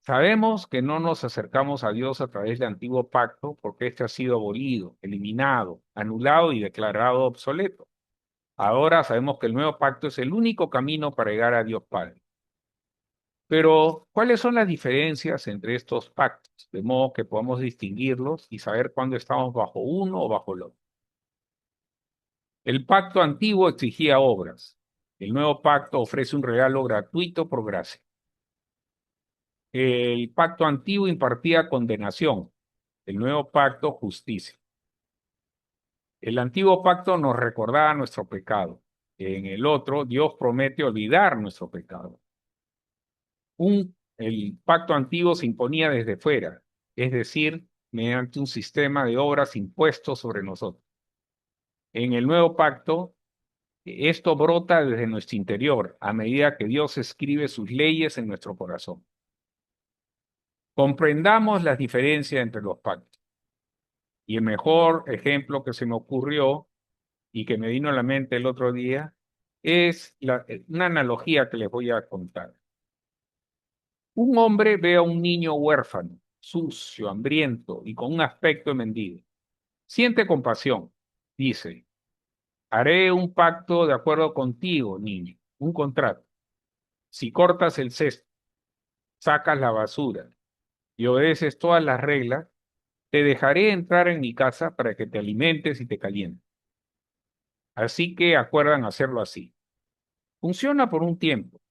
Sabemos que no nos acercamos a Dios a través del antiguo pacto porque este ha sido abolido, eliminado, anulado y declarado obsoleto. Ahora sabemos que el nuevo pacto es el único camino para llegar a Dios Padre. Pero, ¿cuáles son las diferencias entre estos pactos? De modo que podamos distinguirlos y saber cuándo estamos bajo uno o bajo el otro. El pacto antiguo exigía obras. El nuevo pacto ofrece un regalo gratuito por gracia. El pacto antiguo impartía condenación. El nuevo pacto, justicia. El antiguo pacto nos recordaba nuestro pecado. En el otro, Dios promete olvidar nuestro pecado. El pacto antiguo se imponía desde fuera, es decir, mediante un sistema de obras impuestos sobre nosotros. En el nuevo pacto, esto brota desde nuestro interior a medida que Dios escribe sus leyes en nuestro corazón. Comprendamos las diferencias entre los pactos. Y el mejor ejemplo que se me ocurrió y que me vino a la mente el otro día es una analogía que les voy a contar. Un hombre ve a un niño huérfano, sucio, hambriento y con un aspecto de mendigo. Siente compasión. Dice: haré un pacto de acuerdo contigo, niño, un contrato. Si cortas el cesto, sacas la basura y obedeces todas las reglas, te dejaré entrar en mi casa para que te alimentes y te calientes. Así que acuerdan hacerlo así. Funciona por un tiempo,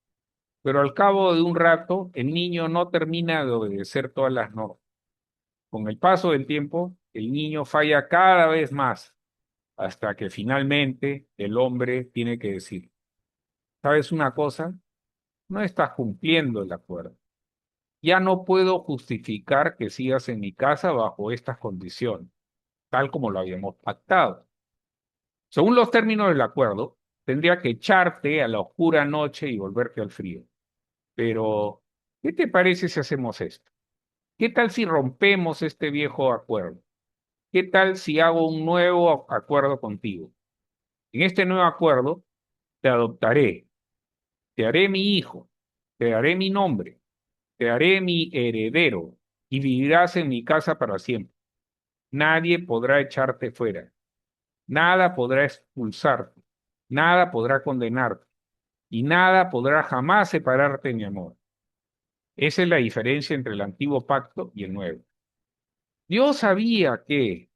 pero al cabo de un rato el niño no termina de obedecer todas las normas. Con el paso del tiempo, el niño falla cada vez más. hasta que finalmente el hombre tiene que decir, ¿sabes una cosa? No estás cumpliendo el acuerdo. Ya no puedo justificar que sigas en mi casa bajo estas condiciones, tal como lo habíamos pactado. Según los términos del acuerdo, tendría que echarte a la oscura noche y volverte al frío. Pero, ¿qué te parece si hacemos esto? ¿Qué tal si rompemos este viejo acuerdo? ¿Qué tal si hago un nuevo acuerdo contigo? En este nuevo acuerdo te adoptaré, te haré mi hijo, te daré mi nombre, te haré mi heredero y vivirás en mi casa para siempre. Nadie podrá echarte fuera, nada podrá expulsarte, nada podrá condenarte y nada podrá jamás separarte de mi amor. Esa es la diferencia entre el antiguo pacto y el nuevo. Dios sabía que,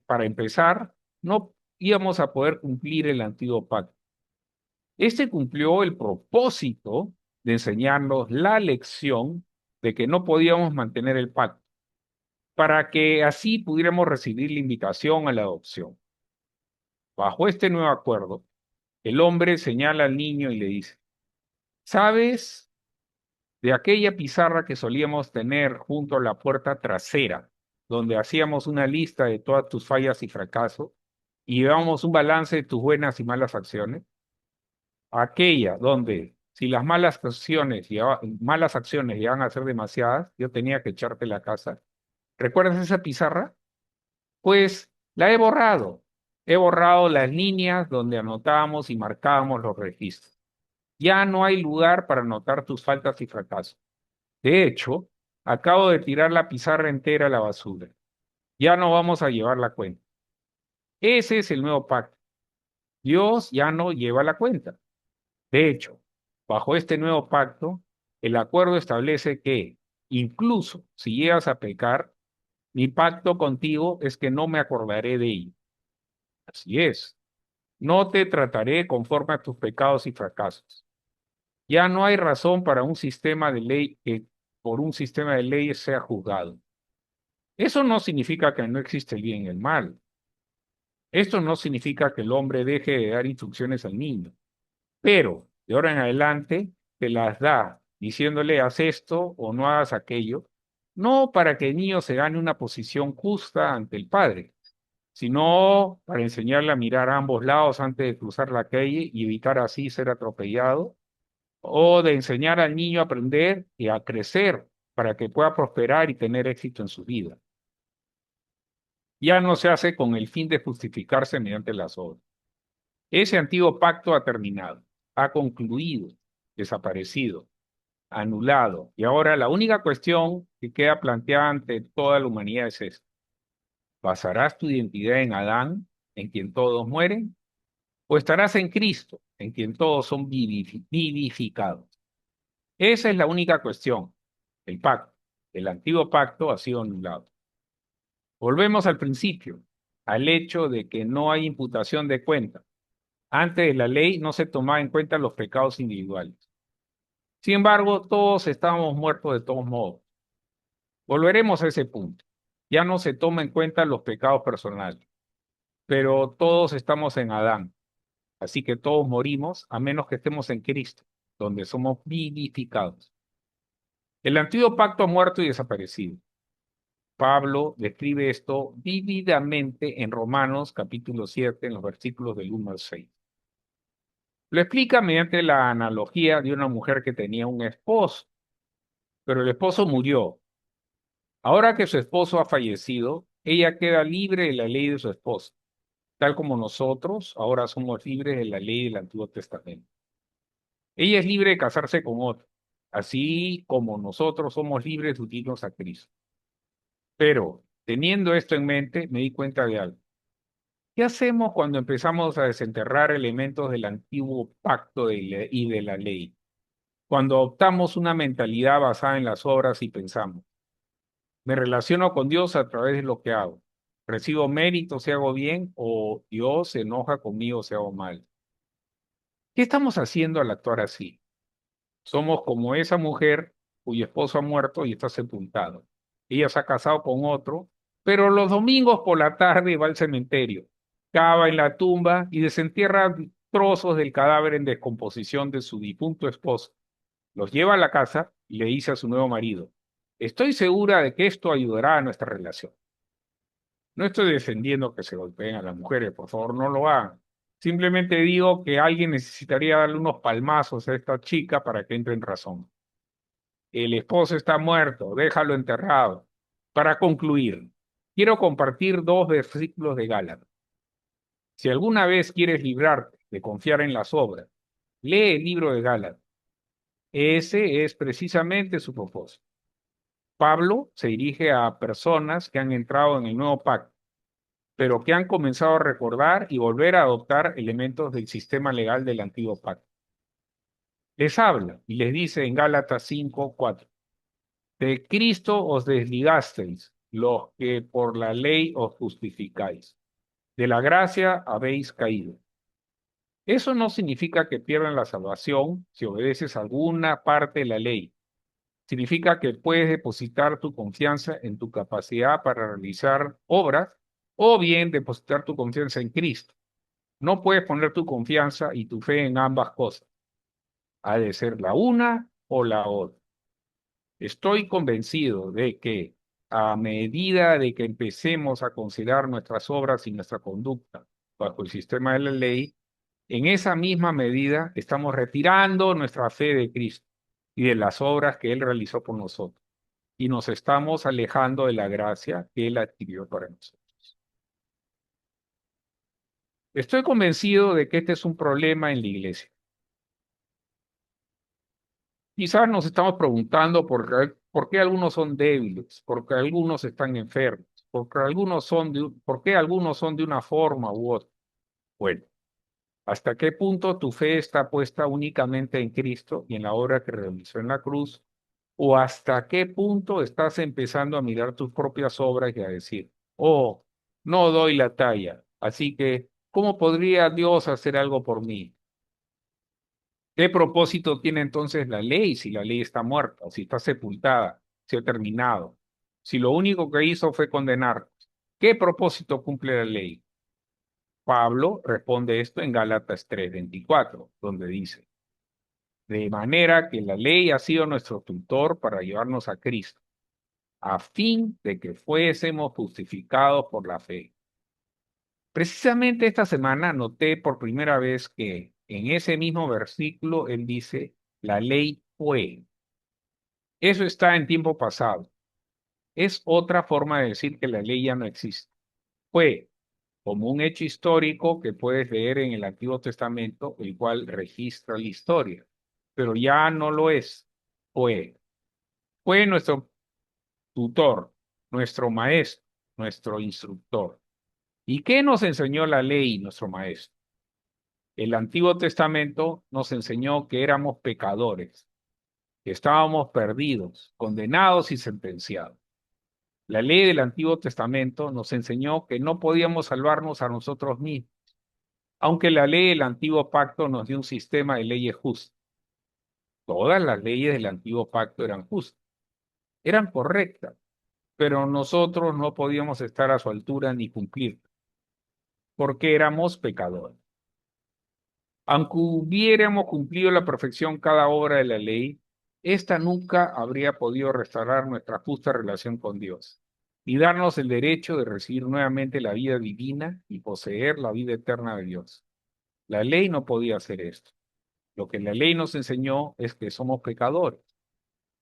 para empezar, no íbamos a poder cumplir el antiguo pacto. Este cumplió el propósito de enseñarnos la lección de que no podíamos mantener el pacto, para que así pudiéramos recibir la invitación a la adopción. Bajo este nuevo acuerdo, el hombre señala al niño y le dice, ¿sabes de aquella pizarra que solíamos tener junto a la puerta trasera, donde hacíamos una lista de todas tus fallas y fracasos y llevábamos un balance de tus buenas y malas acciones? Aquella donde si las malas acciones llegaban a ser demasiadas, yo tenía que echarte la casa. ¿Recuerdas esa pizarra? Pues la he borrado. He borrado las líneas donde anotábamos y marcábamos los registros. Ya no hay lugar para anotar tus faltas y fracasos. De hecho, acabo de tirar la pizarra entera a la basura. Ya no vamos a llevar la cuenta. Ese es el nuevo pacto. Dios ya no lleva la cuenta. De hecho, bajo este nuevo pacto, el acuerdo establece que, incluso si llegas a pecar, mi pacto contigo es que no me acordaré de ello. Así es, no te trataré conforme a tus pecados y fracasos. Ya no hay razón para un sistema de ley que por un sistema de leyes sea juzgado. Eso no significa que no existe el bien y el mal. Esto no significa que el hombre deje de dar instrucciones al niño, pero de ahora en adelante te las da diciéndole haz esto o no hagas aquello, no para que el niño se gane una posición justa ante el padre, sino para enseñarle a mirar a ambos lados antes de cruzar la calle y evitar así ser atropellado, o de enseñar al niño a aprender y a crecer para que pueda prosperar y tener éxito en su vida. Ya no se hace con el fin de justificarse mediante las obras. Ese antiguo pacto ha terminado, ha concluido, desaparecido, anulado. Y ahora la única cuestión que queda planteada ante toda la humanidad es esta. ¿Basarás tu identidad en Adán, en quien todos mueren? ¿O estarás en Cristo, en quien todos son vivificados? Esa es la única cuestión. El pacto, el antiguo pacto ha sido anulado. Volvemos al principio, al hecho de que no hay imputación de cuenta. Antes de la ley no se tomaba en cuenta los pecados individuales. Sin embargo, todos estábamos muertos de todos modos. Volveremos a ese punto. Ya no se toma en cuenta los pecados personales, pero todos estamos en Adán, así que todos morimos a menos que estemos en Cristo, donde somos vivificados. El antiguo pacto ha muerto y desaparecido. Pablo describe esto vívidamente en Romanos capítulo 7, en los versículos del 1 al 6. Lo explica mediante la analogía de una mujer que tenía un esposo, pero el esposo murió. Ahora que su esposo ha fallecido, ella queda libre de la ley de su esposo, tal como nosotros ahora somos libres de la ley del Antiguo Testamento. Ella es libre de casarse con otro, así como nosotros somos libres de unirnos a Cristo. Pero, teniendo esto en mente, me di cuenta de algo. ¿Qué hacemos cuando empezamos a desenterrar elementos del antiguo pacto y de la ley? Cuando adoptamos una mentalidad basada en las obras y pensamos, me relaciono con Dios a través de lo que hago. Recibo méritos si hago bien o Dios se enoja conmigo si hago mal. ¿Qué estamos haciendo al actuar así? Somos como esa mujer cuyo esposo ha muerto y está sepultado. Ella se ha casado con otro, pero los domingos por la tarde va al cementerio. cava en la tumba y desentierra trozos del cadáver en descomposición de su difunto esposo. Los lleva a la casa y le dice a su nuevo marido, estoy segura de que esto ayudará a nuestra relación. No estoy defendiendo que se golpeen a las mujeres, por favor, no lo hagan. Simplemente digo que alguien necesitaría darle unos palmazos a esta chica para que entre en razón. El esposo está muerto, déjalo enterrado. Para concluir, quiero compartir dos versículos de Gálatas. Si alguna vez quieres librarte de confiar en las obras, lee el libro de Gálatas. Ese es precisamente su propósito. Pablo se dirige a personas que han entrado en el nuevo pacto, pero que han comenzado a recordar y volver a adoptar elementos del sistema legal del antiguo pacto. Les habla y les dice en Gálatas 5:4, de Cristo os desligasteis, los que por la ley os justificáis. De la gracia habéis caído. Eso no significa que pierdan la salvación si obedeces alguna parte de la ley. Significa que puedes depositar tu confianza en tu capacidad para realizar obras o bien depositar tu confianza en Cristo. No puedes poner tu confianza y tu fe en ambas cosas. Ha de ser la una o la otra. Estoy convencido de que a medida de que empecemos a considerar nuestras obras y nuestra conducta bajo el sistema de la ley, en esa misma medida estamos retirando nuestra fe de Cristo y de las obras que Él realizó por nosotros. Y nos estamos alejando de la gracia que Él adquirió para nosotros. Estoy convencido de que este es un problema en la iglesia. Quizás nos estamos preguntando por qué algunos son débiles, por qué algunos están enfermos, por qué algunos son de una forma u otra. Bueno, ¿hasta qué punto tu fe está puesta únicamente en Cristo y en la obra que realizó en la cruz? ¿O hasta qué punto estás empezando a mirar tus propias obras y a decir, oh, no doy la talla, así que, ¿cómo podría Dios hacer algo por mí? ¿Qué propósito tiene entonces la ley si la ley está muerta, o si está sepultada, si ha terminado? Si lo único que hizo fue condenar, ¿qué propósito cumple la ley? Pablo responde esto en Gálatas 3:24, donde dice, de manera que la ley ha sido nuestro tutor para llevarnos a Cristo, a fin de que fuésemos justificados por la fe. Precisamente esta semana noté por primera vez que en ese mismo versículo él dice, la ley fue. Eso está en tiempo pasado. Es otra forma de decir que la ley ya no existe. Fue como un hecho histórico que puedes leer en el Antiguo Testamento, el cual registra la historia, pero ya no lo es. Fue. Fue nuestro tutor, nuestro maestro, nuestro instructor. ¿Y qué nos enseñó la ley, nuestro maestro? El Antiguo Testamento nos enseñó que éramos pecadores, que estábamos perdidos, condenados y sentenciados. La ley del Antiguo Testamento nos enseñó que no podíamos salvarnos a nosotros mismos, aunque la ley del Antiguo Pacto nos dio un sistema de leyes justas. Todas las leyes del Antiguo Pacto eran justas, eran correctas, pero nosotros no podíamos estar a su altura ni cumplir, porque éramos pecadores. Aunque hubiéramos cumplido la perfección cada obra de la ley, esta nunca habría podido restaurar nuestra justa relación con Dios, y darnos el derecho de recibir nuevamente la vida divina y poseer la vida eterna de Dios. La ley no podía hacer esto. Lo que la ley nos enseñó es que somos pecadores,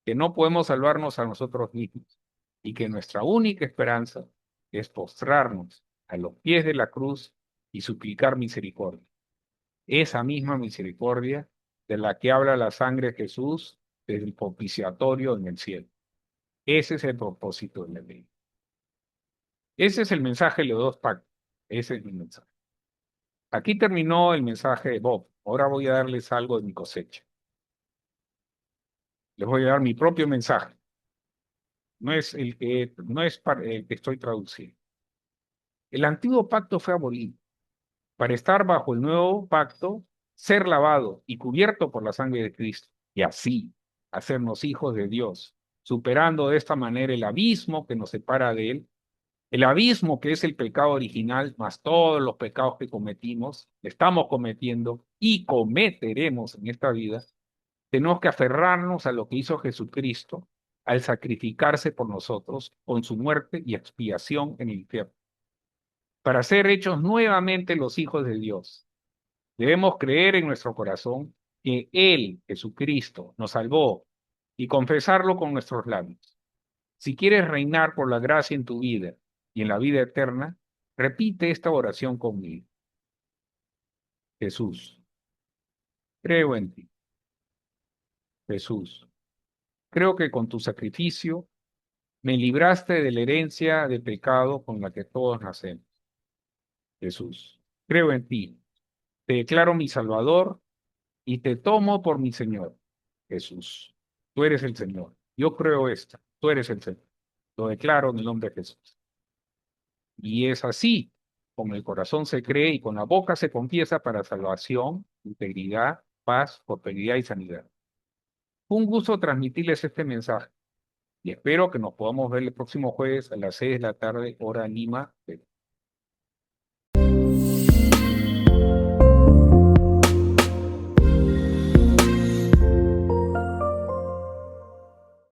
que no podemos salvarnos a nosotros mismos, y que nuestra única esperanza es postrarnos a los pies de la cruz y suplicar misericordia. Esa misma misericordia de la que habla la sangre de Jesús desde el propiciatorio en el cielo. Ese es el propósito de la ley. Ese es el mensaje de los dos pactos. Ese es mi mensaje. Aquí terminó el mensaje de Bob. Ahora voy a darles algo de mi cosecha. Les voy a dar mi propio mensaje. No es para el que estoy traduciendo. El antiguo pacto fue abolido. Para estar bajo el nuevo pacto, ser lavado y cubierto por la sangre de Cristo, y así hacernos hijos de Dios, superando de esta manera el abismo que nos separa de Él, El abismo que es el pecado original, más todos los pecados que cometimos, estamos cometiendo y cometeremos en esta vida, tenemos que aferrarnos a lo que hizo Jesucristo al sacrificarse por nosotros con su muerte y expiación en el infierno, para ser hechos nuevamente los hijos de Dios. Debemos creer en nuestro corazón que Él, Jesucristo, nos salvó y confesarlo con nuestros labios. Si quieres reinar por la gracia en tu vida y en la vida eterna, repite esta oración conmigo. Jesús, creo en ti. Jesús, creo que con tu sacrificio me libraste de la herencia de pecado con la que todos nacemos. Jesús, creo en ti. Te declaro mi Salvador y te tomo por mi Señor. Jesús, tú eres el Señor. Yo creo esto. Tú eres el Señor. Lo declaro en el nombre de Jesús. Y es así, con el corazón se cree y con la boca se confiesa para salvación, integridad, paz, prosperidad y sanidad. Fue un gusto transmitirles este mensaje y espero que nos podamos ver el próximo jueves a las 6 de la tarde, hora Lima, Perú.